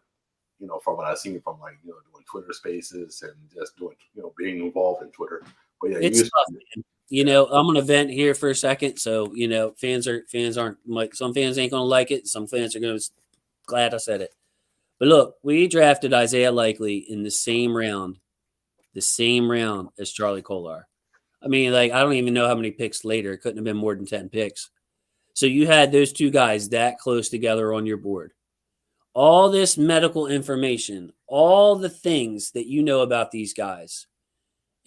from what I've seen from doing Twitter spaces and just doing, being involved in Twitter. But yeah, it's tough, man. I'm gonna vent here for a second. So, fans aren't like, some fans ain't gonna like it. Some fans are gonna glad I said it. But look, we drafted Isaiah Likely in the same round as Charlie Kolar. I mean, like, I don't even know how many picks later. It couldn't have been more than 10 picks. So you had those two guys that close together on your board. All this medical information, all the things that you know about these guys.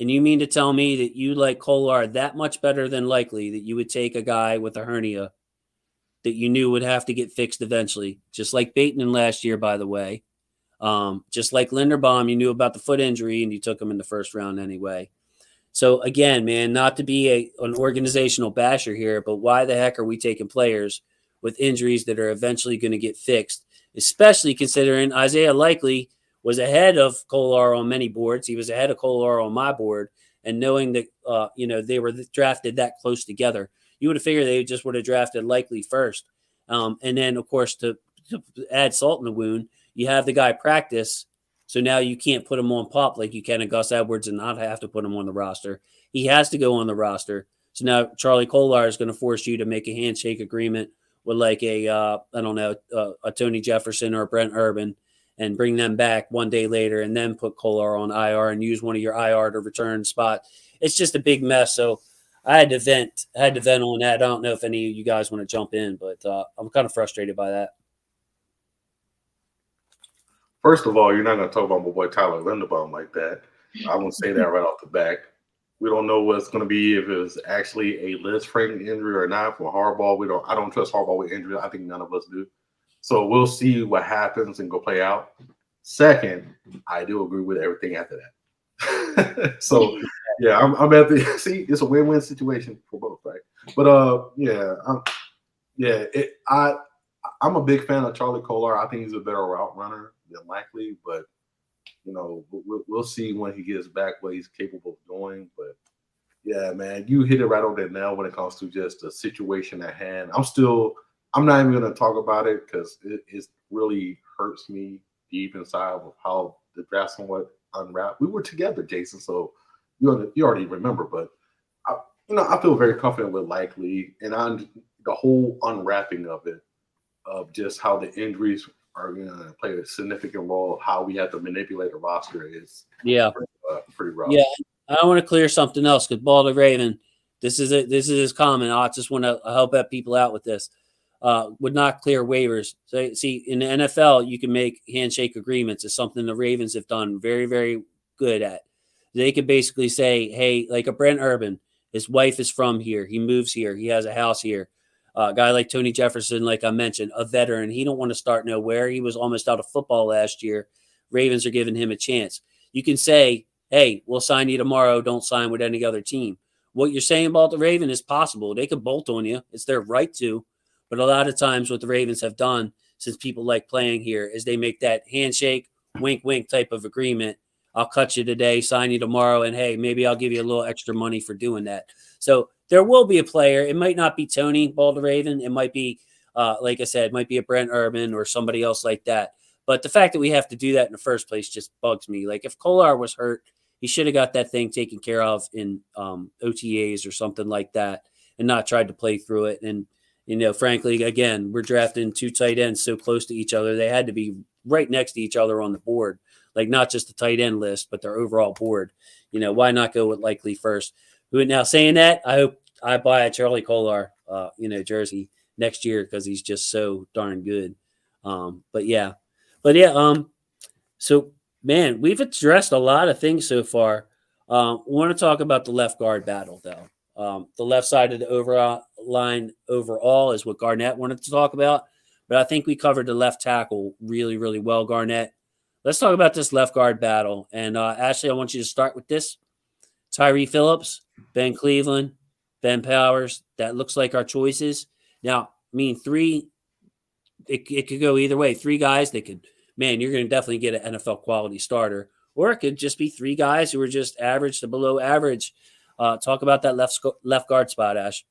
And you mean to tell me that you like Kolar that much better than Likely, that you would take a guy with a hernia that you knew would have to get fixed eventually, just like Bateman last year, by the way. Just like Linderbaum, you knew about the foot injury and you took him in the first round anyway. So again, man, not to be an organizational basher here, but why the heck are we taking players with injuries that are eventually going to get fixed, especially considering Isaiah Likely was ahead of Kolar on many boards. He was ahead of Kolar on my board. And knowing that, they were drafted that close together, you would have figured they just would have drafted Likely first. And then, of course, to add salt in the wound, you have the guy practice. So now you can't put him on PUP like you can in Gus Edwards and not have to put him on the roster. He has to go on the roster. So now Charlie Kolar is going to force you to make a handshake agreement with like a Tony Jefferson or a Brent Urban and bring them back one day later and then put Kolar on IR and use one of your IR to return spot. It's just a big mess. So I had to vent on that. I don't know if any of you guys want to jump in, but I'm kind of frustrated by that. First of all, you're not going to talk about my boy Tyler Linderbaum like that. I won't say that right off the back. We don't know what it's going to be, if it was actually a Liz-Frank injury or not. For Harbaugh, I don't trust Harbaugh with injury. I think none of us do. So we'll see what happens and go play out. Second, I do agree with everything after that. So yeah, I'm at the see. It's a win-win situation for both, right? But I'm a big fan of Charlie Kolar. I think he's a better route runner than Likely, but we'll see when he gets back what he's capable of doing. But yeah, man, you hit it right on that nail when it comes to just the situation at hand. I'm not even going to talk about it because it really hurts me deep inside of how the draft somewhat unwrapped. We were together, Jason, so you already remember. But I feel very confident with Likely, and the whole unwrapping of it, of just how the injuries are going to play a significant role, how we have to manipulate the roster is pretty rough. Yeah, I want to clear something else because Baltimore Raven, this is his comment. I just want to help people out with this. Would not clear waivers. So, see, in the NFL, you can make handshake agreements. It's something the Ravens have done very, very good at. They could basically say, hey, like a Brent Urban, his wife is from here. He moves here. He has a house here. A guy like Tony Jefferson, like I mentioned, a veteran. He don't want to start nowhere. He was almost out of football last year. Ravens are giving him a chance. You can say, hey, we'll sign you tomorrow. Don't sign with any other team. What you're saying about the Raven is possible. They could bolt on you. It's their right to. But a lot of times what the Ravens have done, since people like playing here, is they make that handshake, wink, wink type of agreement. I'll cut you today, sign you tomorrow, and hey, maybe I'll give you a little extra money for doing that. So there will be a player. It might not be Tony Balderraven. It might be, like I said, it might be a Brent Urban or somebody else like that. But the fact that we have to do that in the first place just bugs me. Like if Kolar was hurt, he should have got that thing taken care of in OTAs or something like that and not tried to play through it. And, frankly, again, we're drafting two tight ends so close to each other. They had to be right next to each other on the board. Like not just the tight end list, but their overall board. Why not go with Likely first? Now saying that, I hope I buy a Charlie Kolar, jersey next year because he's just so darn good. So man, we've addressed a lot of things so far. We want to talk about the left guard battle though. The left side of the overall line overall is what Garnet wanted to talk about, but I think we covered the left tackle really, really well, Garnet. Let's talk about this left guard battle. And Ashley, I want you to start with this. Tyree Phillips, Ben Cleveland, Ben Powers. That looks like our choices. Now, three, it could go either way. Three guys, you're going to definitely get an NFL quality starter. Or it could just be three guys who are just average to below average. Talk about that left guard spot, Ash.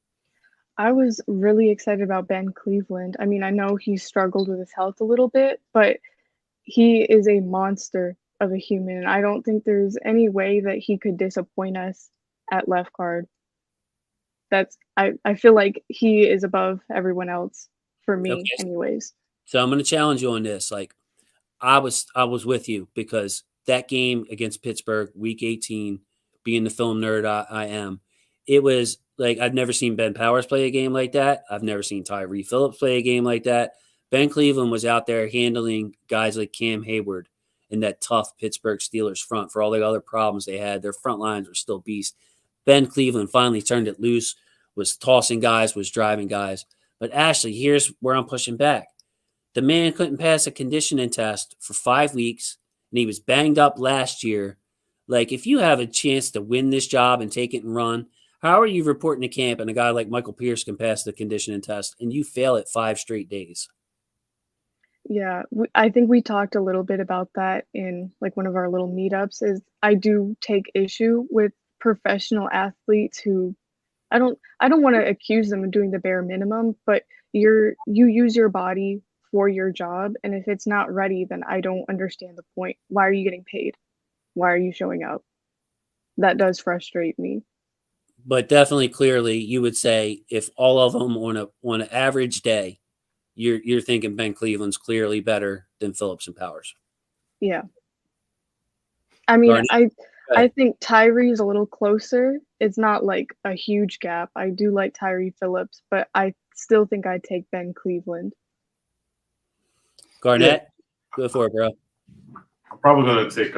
I was really excited about Ben Cleveland. I know he struggled with his health a little bit, but he is a monster of a human. And I don't think there's any way that he could disappoint us at left guard. I feel like he is above everyone else for me, Okay. anyways. So I'm going to challenge you on this. Like I was with you because that game against Pittsburgh, Week 18, being the film nerd I am, it was like I've never seen Ben Powers play a game like that. I've never seen Tyree Phillips play a game like that. Ben Cleveland was out there handling guys like Cam Hayward in that tough Pittsburgh Steelers front for all the other problems they had. Their front lines were still beasts. Ben Cleveland finally turned it loose, was tossing guys, was driving guys. But Ashley, here's where I'm pushing back. The man couldn't pass a conditioning test for 5 weeks, and he was banged up last year. Like, if you have a chance to win this job and take it and run, how are you reporting to camp and a guy like Michael Pierce can pass the conditioning test and you fail it 5 straight days? Yeah, I think we talked a little bit about that in like one of our little meetups. Is I do take issue with professional athletes who I don't want to accuse them of doing the bare minimum, but you use your body for your job, and if it's not ready, then I don't understand the point. Why are you getting paid? Why are you showing up? That does frustrate me. But definitely, clearly, you would say if all of them on an average day, you're thinking Ben Cleveland's clearly better than Phillips and Powers. Yeah. I mean, Garnet, I go I ahead. think Tyree's a little closer. It's not like a huge gap. I do like Tyree Phillips, but I still think I'd take Ben Cleveland. Yeah, Garnet, go for it, bro. I'm probably gonna take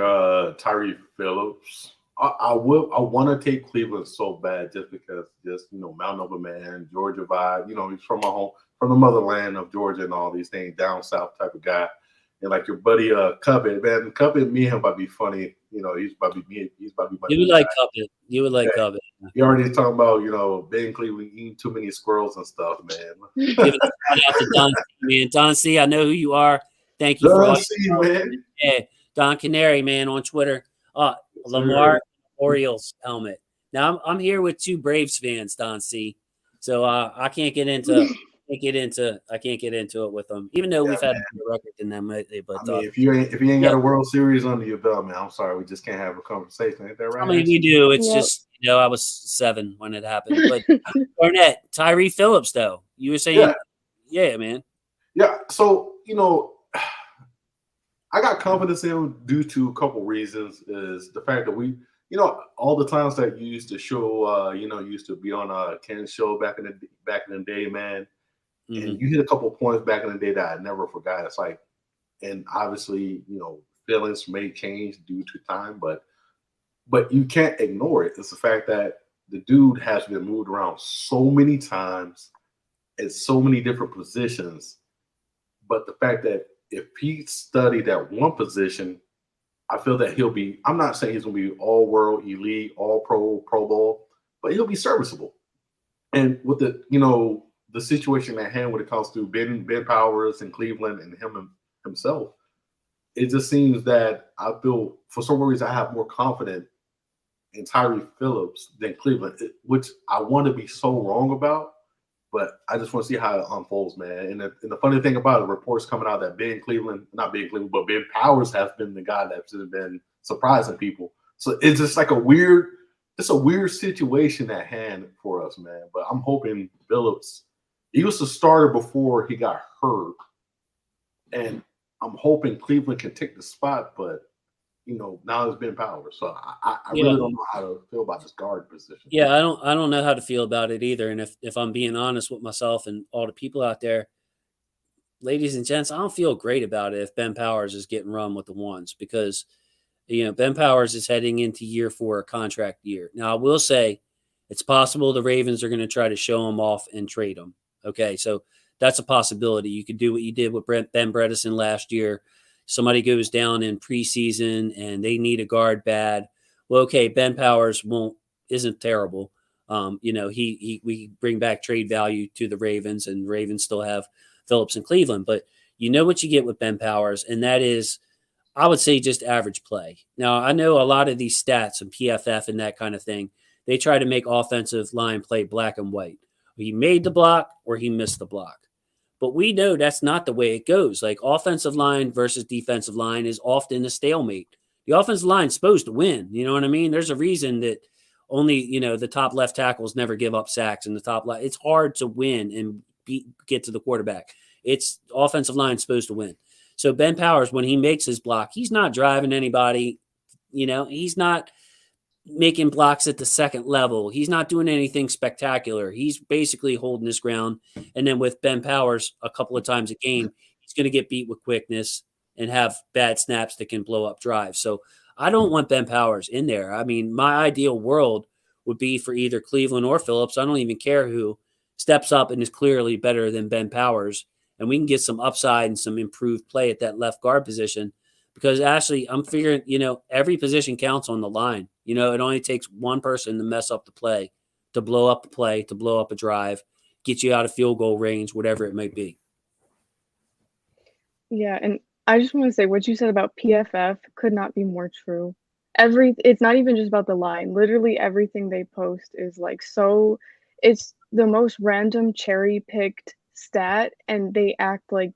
Tyree Phillips. I want to take Cleveland so bad just because Mount Nova man, Georgia vibe. He's from my home, from the motherland of Georgia and all these things, down south type of guy. And like your buddy Cubbit, man, Cubbit, me and him about to be funny. He's about to be my You would new like guy. Covet. You would like Covet. He already talking about Ben Cleveland eating too many squirrels and stuff, man. Give a shout out to Don C, man. Don C, I know who you are. Thank you for all Let's your see, help. man. Yeah, Don Canary, man, on Twitter. Sir. Lamar Orioles helmet. Now I'm here with 2 Braves fans, Don C. So I can't get into it with them, even though Yeah, we've had a better record than them lately. But I mean, if you ain't yeah, got a World Series under your belt, man, I'm sorry, we just can't have a conversation. Ain't that right, I mean we Ashley? do. It's Yep. just I was 7 when it happened. But Garnett, Tyree Phillips, though, you were saying, yeah, man. Yeah. So I got confidence in him due to a couple reasons. Is the fact that all the times that you used to show, used to be on Ken's show back in the day, man. Mm-hmm. And you hit a couple points back in the day that I never forgot. It's like, and obviously, feelings may change due to time, but you can't ignore it. It's the fact that the dude has been moved around so many times at so many different positions. But the fact that if he studied at one position, I feel that he'll be, I'm not saying he's going to be all world, elite, all pro, Pro Bowl, but he'll be serviceable. And with the situation at hand when it comes to Ben Powers in Cleveland and himself, it just seems that I feel for some reason I have more confidence in Tyree Phillips than Cleveland, which I want to be so wrong about, but I just want to see how it unfolds, man. And the funny thing about it, reports coming out that but Ben Powers has been the guy that's been surprising people. So it's just like it's a weird situation at hand for us, man. But I'm hoping Phillips, he was the starter before he got hurt. And I'm hoping Cleveland can take the spot, but now it's Ben Powers. So I really don't know how to feel about this guard position. Yeah, I don't know how to feel about it either. And if I'm being honest with myself and all the people out there, ladies and gents, I don't feel great about it if Ben Powers is getting run with the ones because Ben Powers is heading into year 4, a contract year. Now I will say it's possible the Ravens are going to try to show him off and trade him. Okay, so that's a possibility. You could do what you did with Ben Bredesen last year. Somebody goes down in preseason and they need a guard bad. Well, okay, Ben Powers isn't terrible. We bring back trade value to the Ravens, and Ravens still have Phillips in Cleveland. But you know what you get with Ben Powers, and that is, I would say, just average play. Now, I know a lot of these stats and PFF and that kind of thing, they try to make offensive line play black and white. He made the block or he missed the block. But we know that's not the way it goes. Like offensive line versus defensive line is often a stalemate. The offensive line is supposed to win. You know what I mean? There's a reason that only, the top left tackles never give up sacks, and the top left, it's hard to win and get to the quarterback. It's offensive line supposed to win. So Ben Powers, when he makes his block, he's not driving anybody. He's not making blocks at the second level. He's not doing anything spectacular. He's basically holding his ground. And then with Ben Powers, a couple of times a game, he's going to get beat with quickness and have bad snaps that can blow up drives. So I don't want Ben Powers in there. I mean, my ideal world would be for either Cleveland or Phillips. I don't even care who steps up and is clearly better than Ben Powers. And we can get some upside and some improved play at that left guard position. Because Ashley, I'm figuring, every position counts on the line. It only takes one person to mess up the play, to blow up a play, to blow up a drive, get you out of field goal range, whatever it might be. Yeah, and I just want to say what you said about PFF could not be more true. It's not even just about the line. Literally everything they post is it's the most random cherry-picked stat, and they act like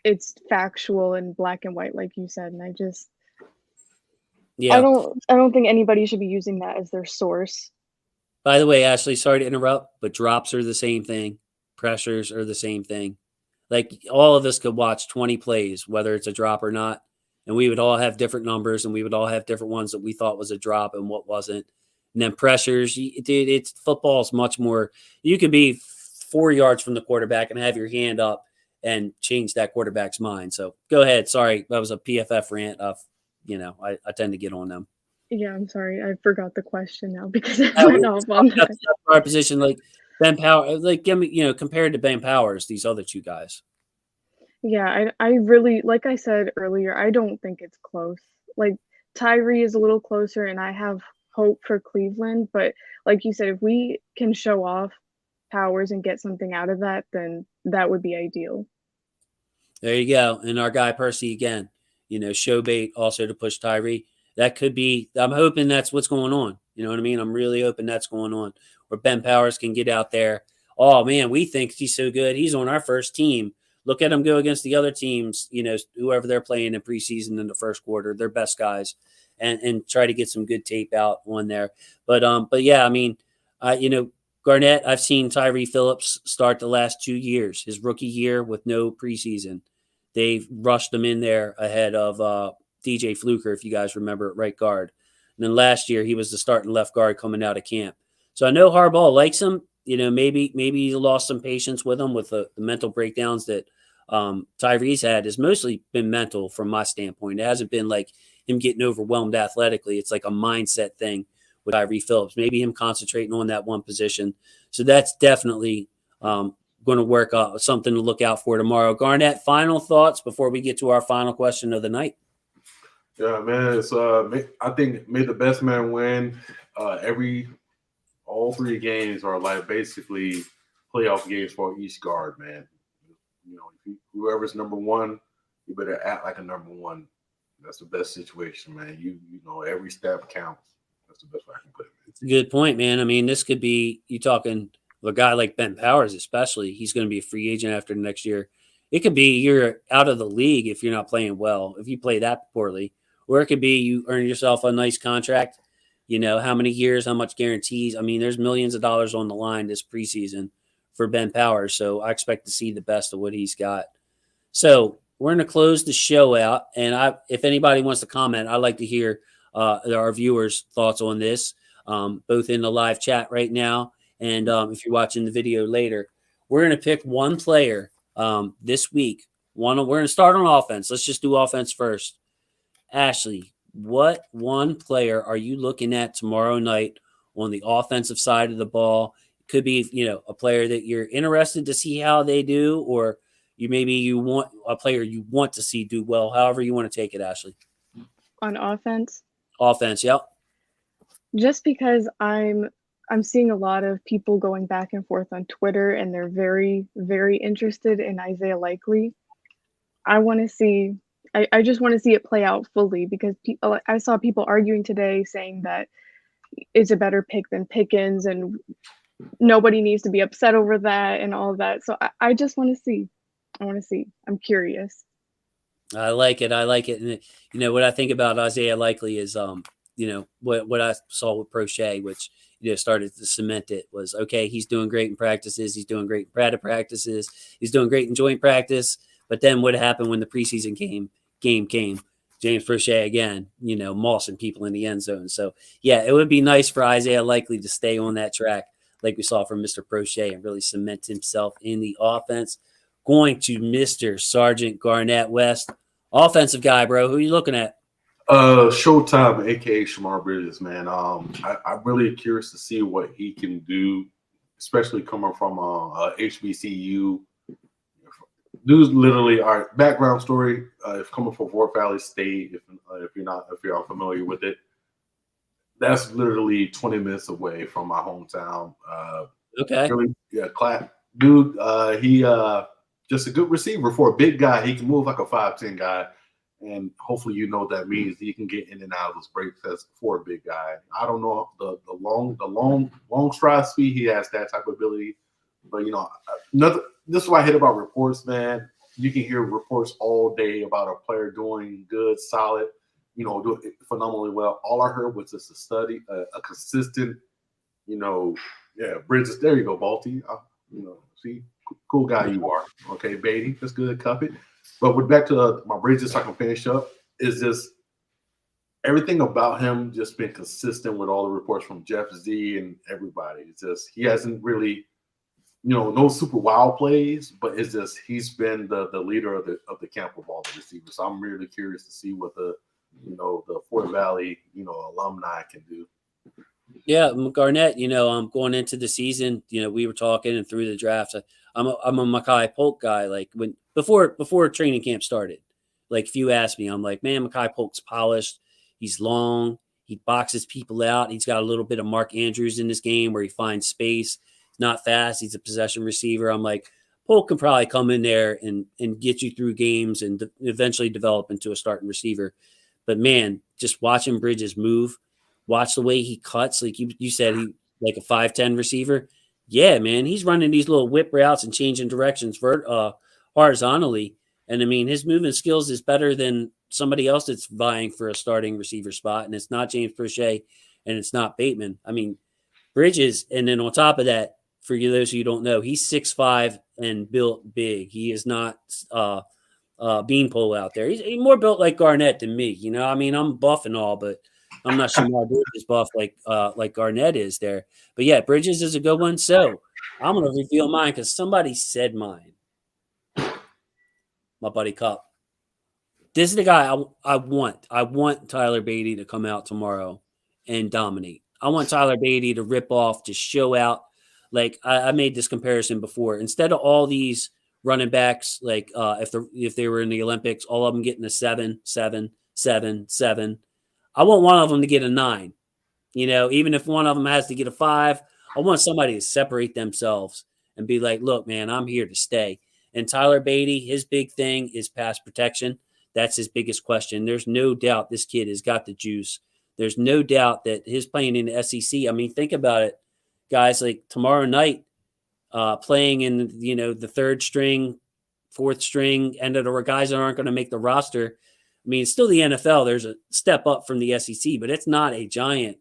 it's factual and black and white, like you said. And I don't think anybody should be using that as their source. By the way, Ashley, sorry to interrupt, but drops are the same thing. Pressures are the same thing. Like, all of us could watch 20 plays, whether it's a drop or not, and we would all have different numbers, and we would all have different ones that we thought was a drop and what wasn't. And then pressures, dude, football is much more. You could be 4 yards from the quarterback and have your hand up and change that quarterback's mind. So go ahead. Sorry, that was a PFF rant. I tend to get on them. Yeah, I'm sorry. I forgot the question now because I went off on that. Our position, like Ben Powers, compared to Ben Powers, these other two guys. Yeah, I really, like I said earlier, I don't think it's close. Like, Tyree is a little closer, and I have hope for Cleveland. But like you said, if we can show off Powers and get something out of that, then that would be ideal. There you go. And our guy Percy again, show bait also to push Tyree. That could be, I'm hoping that's what's going on. You know what I mean? I'm really hoping that's going on, where Ben Powers can get out there. Oh man, we think he's so good. He's on our first team. Look at him go against the other teams, whoever they're playing in preseason in the first quarter, their best guys, and try to get some good tape out on there. But yeah, I mean, Garnet, I've seen Tyree Phillips start the last 2 years, his rookie year with no preseason. They've rushed him in there ahead of DJ Fluker, if you guys remember, at right guard. And then last year, he was the starting left guard coming out of camp. So I know Harbaugh likes him. Maybe he lost some patience with him with the mental breakdowns that Tyree's had. Has mostly been mental from my standpoint. It hasn't been like him getting overwhelmed athletically. It's like a mindset thing with Tyree Phillips, maybe him concentrating on that one position. So that's definitely going to work out, something to look out for tomorrow. Garnet, final thoughts before we get to our final question of the night? Yeah, man. It's I think may the best man win. All 3 games are like basically playoff games for each guard, man. Whoever's number one, you better act like a number one. That's the best situation, man. Every step counts. That's the best way I can put it. It's a good point, man. I mean, this could be, you talking a guy like Ben Powers, especially. He's going to be a free agent after the next year. It could be you're out of the league if you're not playing well, if you play that poorly. Or it could be you earn yourself a nice contract. How many years, how much guarantees. I mean, there's millions of dollars on the line this preseason for Ben Powers. So I expect to see the best of what he's got. So we're going to close the show out. And if anybody wants to comment, I'd like to hear our viewers' thoughts on this, both in the live chat right now and if you're watching the video later. We're going to pick one player this week. We're going to start on offense. Let's just do offense first. Ashley, what one player are you looking at tomorrow night on the offensive side of the ball? It could be, a player that you're interested to see how they do, or you want a player you want to see do well, however you want to take it, Ashley. On offense? Offense, yep. Just because I'm seeing a lot of people going back and forth on Twitter, and they're very, very interested in Isaiah Likely. I just want to see it play out fully, because I saw people arguing today saying that it's a better pick than Pickens and nobody needs to be upset over that and all of that. So I just want to see. I'm curious. I like it. And what I think about Isaiah Likely is what I saw with Prochet, which started to cement it, was okay. He's doing great in practices. He's doing great in private practices. He's doing great in joint practice. But then what happened when the preseason game came? James Prochet again, mossing people in the end zone. So yeah, it would be nice for Isaiah Likely to stay on that track, like we saw from Mr. Prochet, and really cement himself in the offense. Going to Mr. Sergeant Garnet West, offensive guy, bro. Who are you looking at? Showtime, aka Shamar Bridges, man. I'm really curious to see what he can do, especially coming from HBCU. Dude's literally our background story. If coming from Fort Valley State, if you're unfamiliar with it, that's literally 20 minutes away from my hometown. Okay. Really, yeah, clap, dude. He just a good receiver for a big guy. He can move like a 5'10" guy. And hopefully, what that means he can get in and out of those break tests for a big guy. I don't know the long stride speed. He has that type of ability, but this is what I hate about reports, man. You can hear reports all day about a player doing good, solid, doing phenomenally well. All I heard was just a consistent, Bridges. There you go, Balti. See, cool guy you are. Okay, Beatty, that's good. Cup it. But with back to my Bridges, so I can finish up, is just everything about him just been consistent with all the reports from Jeff Z and everybody. It's just he hasn't really, no super wild plays, but it's just he's been the leader of the camp of all the receivers. So I'm really curious to see what the Fort Valley alumni can do. Yeah, Garnett, going into the season, we were talking and through the draft. I'm a Mekhi Polk guy. Like before training camp started, like if you ask me, I'm like, man, Mekhi Polk's polished. He's long. He boxes people out. He's got a little bit of Mark Andrews in this game where he finds space. He's not fast. He's a possession receiver. I'm like, Polk can probably come in there and get you through games and eventually develop into a starting receiver. But man, just watching Bridges move, watch the way he cuts. Like you said, he like a 5'10" receiver. Yeah, man, he's running these little whip routes and changing directions horizontally. And I mean, his movement skills is better than somebody else that's vying for a starting receiver spot. And it's not James Prochet and it's not Bateman. I mean, Bridges. And then on top of that, for those of you who don't know, he's 6'5" and built big. He is not beanpole out there. He's more built like Garnett than me. I mean, I'm buff and all, but I'm not sure Shamar Bridges buff like Garnett is there. But yeah, Bridges is a good one. So I'm going to reveal mine because somebody said mine. My buddy Cup. This is the guy I want. I want Tyler Beatty to come out tomorrow and dominate. I want Tyler Beatty to rip off, to show out. Like I made this comparison before. Instead of all these running backs, like if they were in the Olympics, all of them getting a 7, 7, 7, 7. I want one of them to get a 9. Even if one of them has to get a 5, I want somebody to separate themselves and be like, look, man, I'm here to stay. And Tyler Beatty, his big thing is pass protection. That's his biggest question. There's no doubt this kid has got the juice. There's no doubt that his playing in the SEC. I mean, think about it, guys. Like tomorrow night, playing in the third string, fourth string, and there are guys that aren't going to make the roster. I mean, it's still the NFL. There's a step up from the SEC, but it's not a giant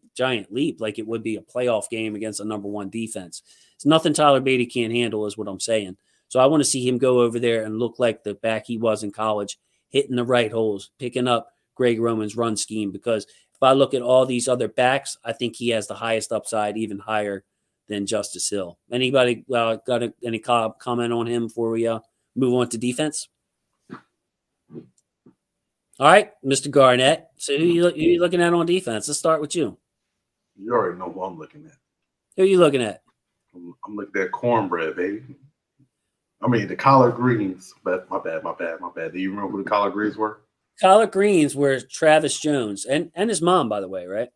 leap like it would be a playoff game against a number one defense. It's nothing Tyler Beatty can't handle is what I'm saying. So I want to see him go over there and look like the back he was in college, hitting the right holes, picking up Greg Roman's run scheme. Because if I look at all these other backs, I think he has the highest upside, even higher than Justice Hill. Anybody got any comment on him before we move on to defense? All right, Mr. Garnett. So who you looking at on defense? Let's start with you. You already know who I'm looking at. Who are you looking at? I'm looking at cornbread, baby. I mean, the collard greens. But my bad. Do you remember who the collard greens were? Collard greens were Travis Jones and his mom, by the way, right?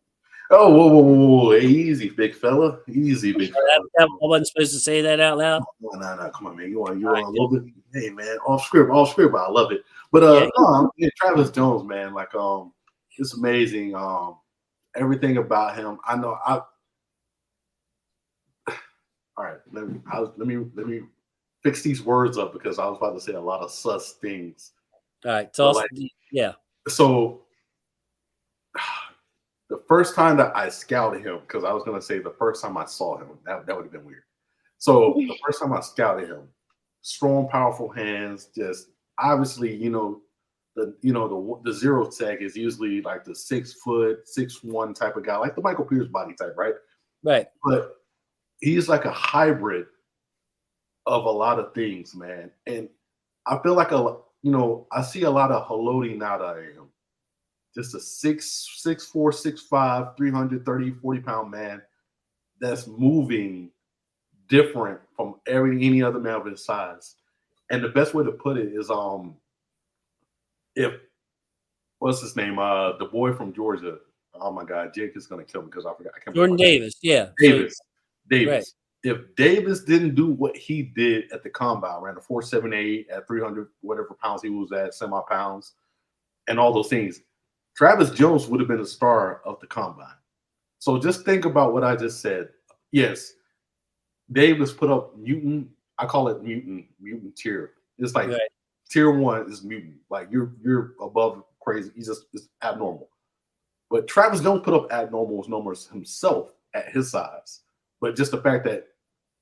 Oh, whoa. Easy, big fella. Easy, big fella. I wasn't supposed to say that out loud. No. Come on, man. You want a little bit? Hey, man. Off script, but I love it. But Travis Jones, man. Like, it's amazing. Everything about him. I know. All right. Let me fix these words up because I was about to say a lot of sus things. All right. So the first time that I scouted him, because I was gonna say the first time I saw him, that would have been weird. So the first time I scouted him, strong, powerful hands, just obviously, the zero tech is usually like the 6 foot, 6'1" type of guy, like the Michael Pierce body type, right? Right. But he's like a hybrid of a lot of things, man. And I feel like I see a lot of Haloti Nada in him. Just a 6'4", 6'5", 330, 40-pound man that's moving different from any other man of his size. And the best way to put it is if what's his name? The boy from Georgia. Oh my God, Jake is gonna kill me because I forgot. I can't Jordan Davis, yeah. Davis. Right. If Davis didn't do what he did at the combine, ran a 4.78 at 300 whatever pounds he was at, semi pounds, and all those things, Travis Jones would have been the star of the combine. So just think about what I just said. Yes, Davis put up mutant. I call it mutant tier. It's like tier 1 is mutant. Like you're above crazy. It's abnormal. But Travis Jones put up abnormal numbers himself at his size. But just the fact that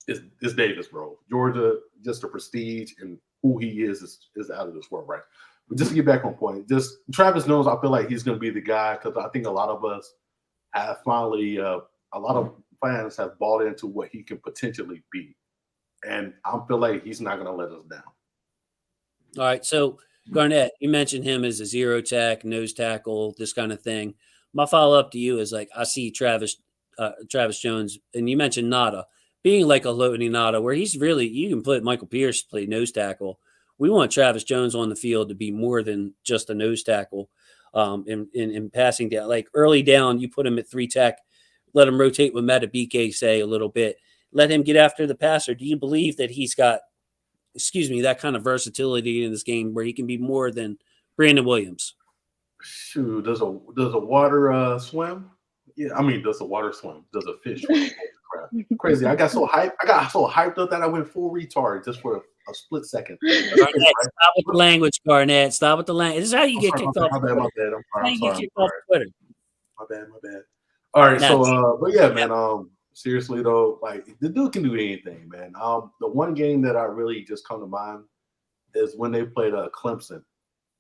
it's Davis, bro. Georgia, just the prestige and who he is out of this world, right? But just to get back on point, just Travis Jones, I feel like he's going to be the guy because I think a lot of us have finally, a lot of fans have bought into what he can potentially be. And I feel like he's not going to let us down. All right. So, Garnet, you mentioned him as a zero tech, nose tackle, this kind of thing. My follow-up to you is like, I see Travis Jones, and you mentioned Nada being like a Haloti Nada, where he's really, you can put Michael Pierce play nose tackle. We want Travis Jones on the field to be more than just a nose tackle in passing down. Like early down, you put him at 3 tech, let him rotate with Meta BK, say a little bit, let him get after the passer. Do you believe that he's got, that kind of versatility in this game where he can be more than Brandon Williams? Shoot, does a water swim? Yeah, I mean, does a water swim? Does a fish swim? Crazy. I got so hyped up that I went full retard just for a split second. Garnet, stop with the language, Garnet. Stop with the language. This is how you get kicked off. My bad. I'm sorry. Twitter. My bad. All right, so but yeah, man. Seriously though, like the dude can do anything, man. The one game that I really just come to mind is when they played Clemson.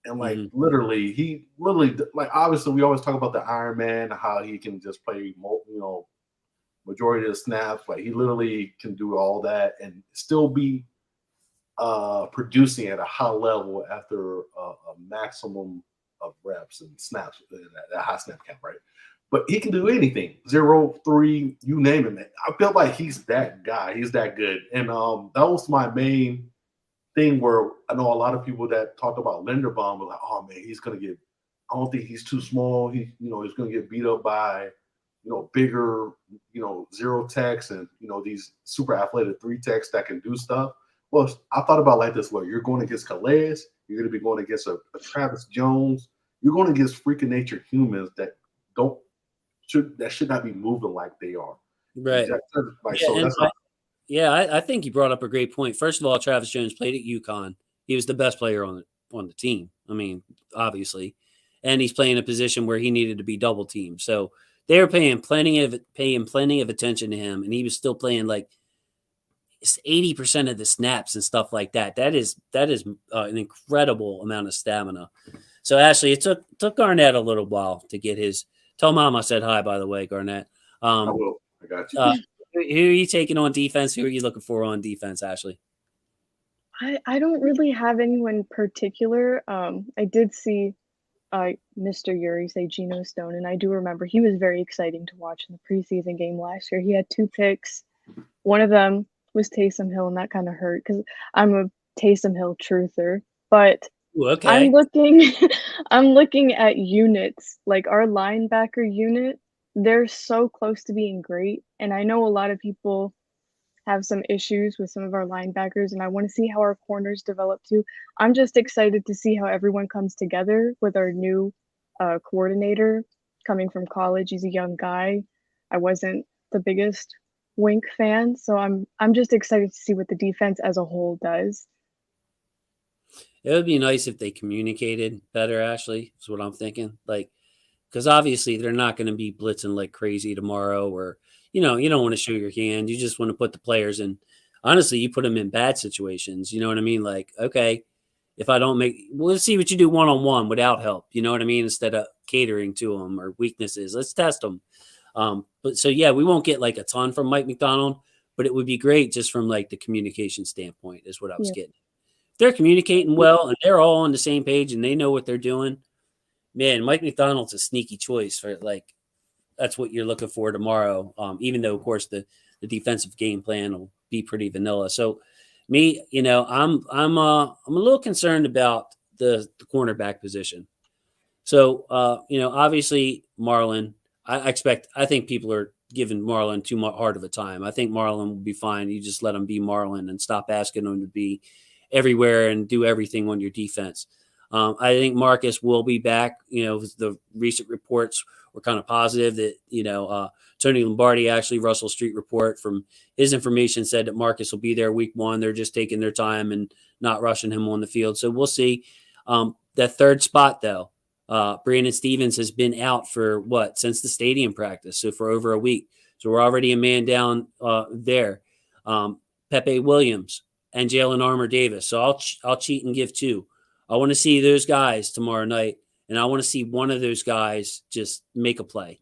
And like literally, like obviously we always talk about the Iron Man, how he can just play, majority of the snaps. Like he literally can do all that and still be producing at a high level after a maximum of reps and snaps, that high snap count, right? But he can do anything, 0, 3, you name it, man. I feel like he's that guy. He's that good. And that was my main thing where I know a lot of people that talked about Linderbaum were like, oh man, I don't think he's too small. He's going to get beat up by, bigger, zero techs and, these super athletic 3 techs that can do stuff. Well, I thought about like this, you're going against Calais, you're going to be going against a Travis Jones, you're going against freaking nature humans that should not be moving like they are. Right. I think you brought up a great point. First of all, Travis Jones played at UConn. He was the best player on the team. I mean, obviously, and he's playing a position where he needed to be double teamed. So they were paying plenty of attention to him, and he was still playing like 80% of the snaps and stuff like that. That is an incredible amount of stamina. So Ashley, it took Garnet a little while to get his. Tell Mom I said hi, by the way, Garnet. I will. I got you. Who are you taking on defense? Who are you looking for on defense, Ashley? I don't really have anyone particular. I did see Mr. Yuri say Geno Stone, and I do remember he was very exciting to watch in the preseason game last year. He had 2 picks. One of them was Taysom Hill, and that kind of hurt because I'm a Taysom Hill truther. But okay. I'm looking at units, like our linebacker unit. They're so close to being great, and I know a lot of people have some issues with some of our linebackers, and I want to see how our corners develop too. I'm just excited to see how everyone comes together with our new coordinator coming from college. He's a young guy. I wasn't the biggest Wink fan, so I'm just excited to see what the defense as a whole does. It would be nice if they communicated better, Ashley, is what I'm thinking. Like, because obviously they're not going to be blitzing like crazy tomorrow, or you don't want to show your hand. You just want to put the players in. Honestly, you put them in bad situations. You know what I mean? Like, okay, if I don't make, well, let's see what you do one-on-one without help. You know what I mean? Instead of catering to them or weaknesses, let's test them. But so yeah, we won't get like a ton from Mike McDonald, but it would be great just from like the communication standpoint is what I was Yeah. getting. If they're communicating well and they're all on the same page and they know what they're doing, man, Mike McDonald's a sneaky choice for like that's what you're looking for tomorrow. Even though of course the defensive game plan will be pretty vanilla. So me, I'm a little concerned about the cornerback position. So obviously Marlon, I think people are giving Marlon too hard of a time. I think Marlon will be fine. You just let him be Marlon and stop asking him to be everywhere and do everything on your defense. I think Marcus will be back. The recent reports were kind of positive that, Tony Lombardi, actually Russell Street report from his information said that Marcus will be there week 1. They're just taking their time and not rushing him on the field. So we'll see. That third spot though, Brandon Stevens has been out for since the stadium practice. So for over a week. So we're already a man down there. Pepe Williams and Jalen Armour Davis. So I'll cheat and give 2. I want to see those guys tomorrow night, and I want to see one of those guys just make a play.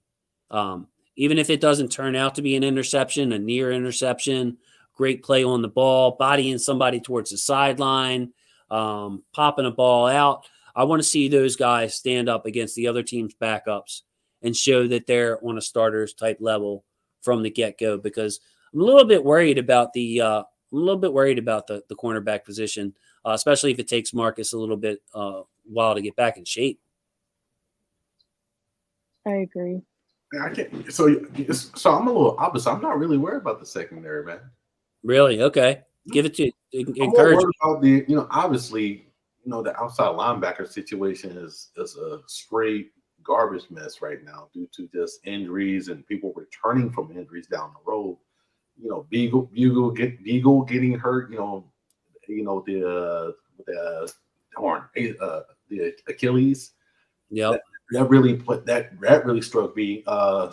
Even if it doesn't turn out to be an interception, a near interception, great play on the ball, bodying somebody towards the sideline, popping a ball out. I want to see those guys stand up against the other team's backups and show that they're on a starters type level from the get-go, because I'm a little bit worried about the cornerback position, especially if it takes Marcus a little bit while to get back in shape. I agree. I can't. So I'm a little opposite. I'm not really worried about the secondary, man. Really? Okay. Give it to I'm more worried about the, obviously, the outside linebacker situation is a straight garbage mess right now due to just injuries and people returning from injuries down the road. Beagle getting hurt. The Achilles. Yeah. That really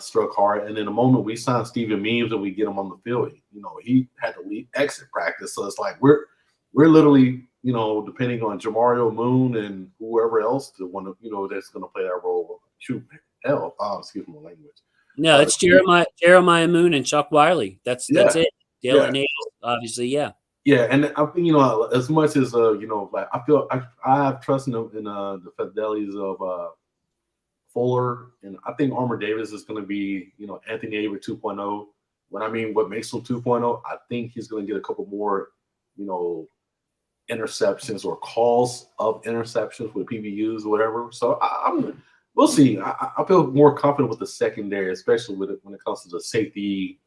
struck hard. And in the moment we signed Steven Means and we get him on the field, he had to exit practice. So it's like we're literally, depending on Jamario Moon and whoever else that's going to play that role. Excuse my language. No, it's Jeremiah Moon and Chuck Wiley. That's it. Dale Nails, obviously, yeah. Yeah, and I think as much as like I feel I have trust in the fidelities of Fuller, and I think Armour Davis is going to be Anthony Aver 2.0. When I mean what makes him 2.0, I think he's going to get a couple more interceptions or calls of interceptions with PBUs or whatever. So we'll see. I feel more confident with the secondary, especially when it comes to the safety,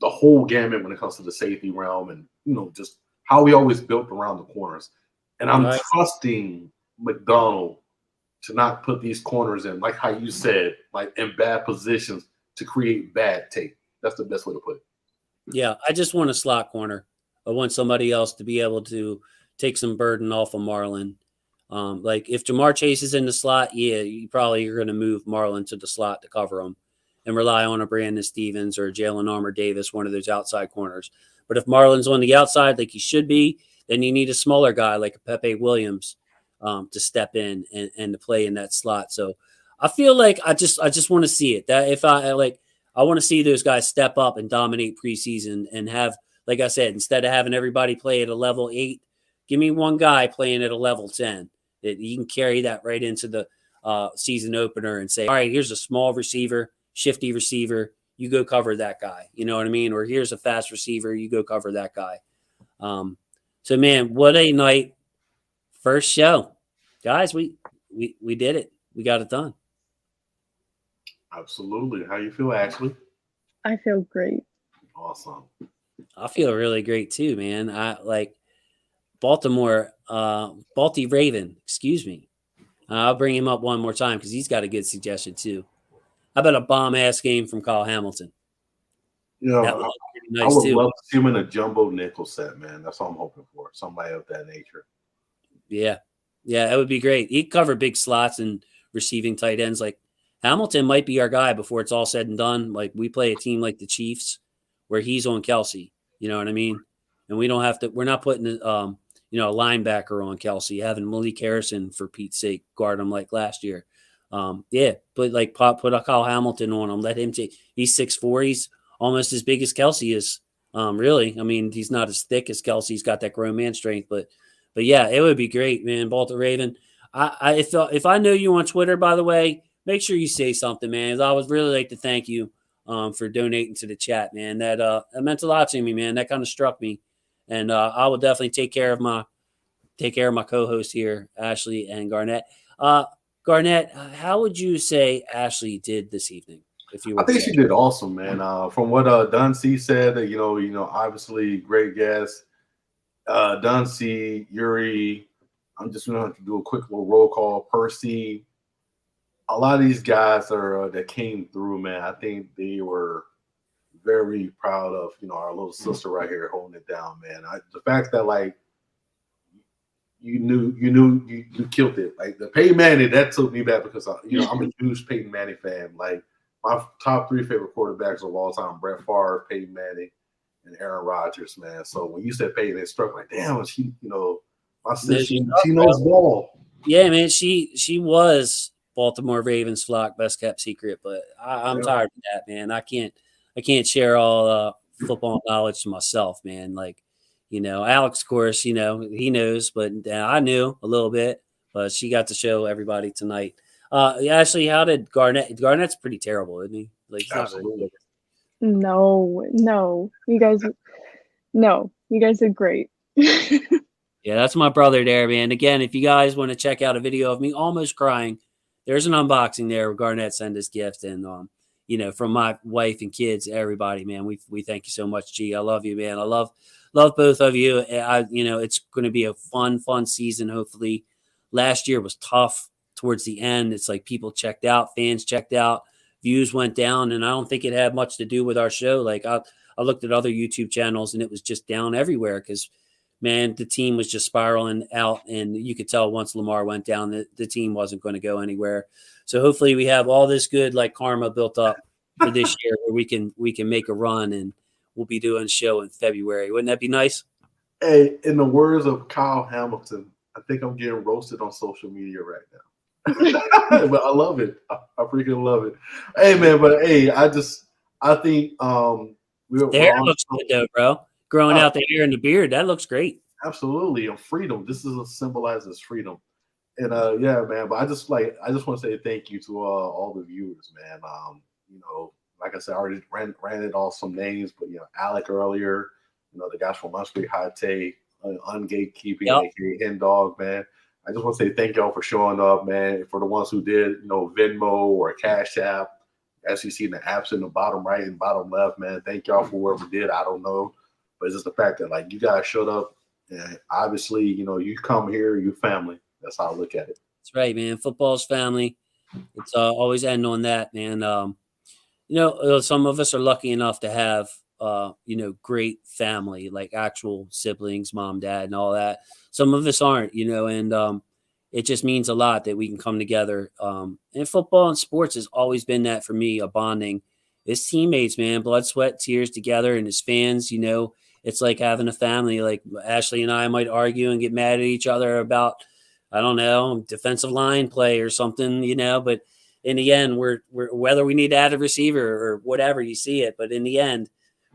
the whole gamut when it comes to the safety realm, and just how we always built around the corners. And I'm trusting McDonald to not put these corners in, like how you said, like in bad positions to create bad tape. That's the best way to put it. Yeah, I just want a slot corner. I want somebody else to be able to take some burden off of Marlon. Like if Jamar Chase is in the slot, you probably are going to move Marlon to the slot to cover him and rely on a Brandon Stevens or Jalen Armour Davis, one of those outside corners. But if Marlon's on the outside like he should be, then you need a smaller guy like a Pepe Williams to step in and to play in that slot. So I feel like I just want to see it. That if I want to see those guys step up and dominate preseason and have, like I said, instead of having everybody play at a level 8, give me one guy playing at a level 10. That you can carry that right into the season opener and say, all right, here's a small receiver, shifty receiver. You go cover that guy. You know what I mean? Or here's a fast receiver. You go cover that guy. So, man, what a night. First show. Guys, we did it. We got it done. Absolutely. How you feel, Ashley? I feel great. Awesome. I feel really great too, man. I like Baltimore, Balti Raven, excuse me. I'll bring him up one more time because he's got a good suggestion too. How about a bomb-ass game from Kyle Hamilton? That would be nice, I would love to see him in a jumbo nickel set, man. That's all I'm hoping for. Somebody of that nature. Yeah, that would be great. He'd cover big slots and receiving tight ends like Hamilton might be our guy before it's all said and done. Like we play a team like the Chiefs where he's on Kelsey. You know what I mean? And we don't have to. We're not putting a linebacker on Kelsey, having Malik Harrison for Pete's sake guard him like last year. But like put a Kyle Hamilton on him. Let him take. He's 6'4". He's almost as big as Kelsey is. Really, I mean, he's not as thick as Kelsey. He's got that grown man strength, but yeah, it would be great, man. Baltimore Raven. I thought if I know you on Twitter, by the way, make sure you say something, man. I would really like to thank you for donating to the chat, man. That meant a lot to me, man. That kind of struck me, and I will definitely take care of my co-host here, Ashley and Garnet. Garnet, how would you say Ashley did this evening? If you were I think she did awesome, man. From what Duncy said, obviously great guest. Duncy, Yuri, I'm just gonna have to do a quick little roll call. Percy, a lot of these guys that came through, man. I think they were very proud of our little sister right here holding it down, man. The fact that like you killed it. Like the Peyton Manning, that took me back because I'm a huge Peyton Manning fan. Like my top 3 favorite quarterbacks of all time: Brett Favre, Peyton Manning, and Aaron Rodgers, man. So when you said Peyton, it struck like, damn, she, my sister, she knows ball. Yeah, man, she was Baltimore Ravens flock best kept secret, but I'm tired of that, man. I can't share all football knowledge to myself, man. Like, Alex, of course, he knows, but I knew a little bit, but she got to show everybody tonight. Ashley, how did Garnet? Garnet's pretty terrible, isn't he? Like, absolutely. No, you guys did great. Yeah, that's my brother there, man. Again, if you guys want to check out a video of me almost crying, there's an unboxing there where Garnet sent his gift, and from my wife and kids, everybody, man. We thank you so much, G. I love you, man. I love both of you. It's going to be a fun season. Hopefully, last year was tough towards the end. It's like people checked out, fans checked out, views went down, and I don't think it had much to do with our show. Like I looked at other YouTube channels, and it was just down everywhere because, man, the team was just spiraling out, and you could tell once Lamar went down that the team wasn't going to go anywhere. So hopefully we have all this good like karma built up for this year where we can make a run, and we'll be doing a show in February. Wouldn't that be nice? Hey, in the words of Kyle Hamilton, I think I'm getting roasted on social media right now. But I love it. I freaking love it. Hey, man, but hey, I think the hair looks good though, bro. Growing out the hair and the beard, that looks great. Absolutely, and freedom. This symbolizes freedom. And yeah, man. But I just want to say thank you to all the viewers, man. Like I said, I already ran it off some names, but Alec earlier, the guys from Unspeak High Take, Ungatekeeping, aka Hen Dog, man. I just want to say thank y'all for showing up, man. For the ones who did, Venmo or Cash App, as you see in the apps in the bottom right and bottom left, man. Thank y'all for whoever did. I don't know, but it's just the fact that like you guys showed up, and obviously, you come here, you family. That's how I look at it. That's right, man. Football's family. It's always end on that, man. Some of us are lucky enough to have, great family, like actual siblings, mom, dad, and all that. Some of us aren't, and it just means a lot that we can come together. And football and sports has always been that for me, a bonding. It's teammates, man, blood, sweat, tears together, and as fans, it's like having a family. Like Ashley and I might argue and get mad at each other about, I don't know, defensive line play or something, but in the end, we're whether we need to add a receiver or whatever, you see it. But in the end,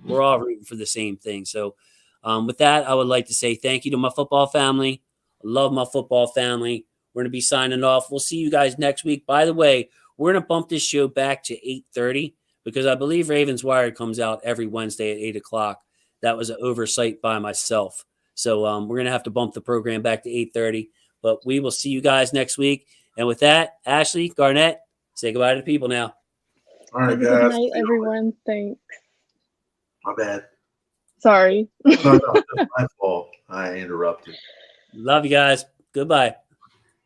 we're all rooting for the same thing. So with that, I would like to say thank you to my football family. I love my football family. We're going to be signing off. We'll see you guys next week. By the way, we're going to bump this show back to 8:30 because I believe Ravens Wired comes out every Wednesday at 8 o'clock. That was an oversight by myself. So we're going to have to bump the program back to 8:30. But we will see you guys next week. And with that, Ashley, Garnet, say goodbye to the people now. All right, guys. Good night, everyone. Thanks. My bad. Sorry. No, that's my fault. I interrupted. Love you guys. Goodbye.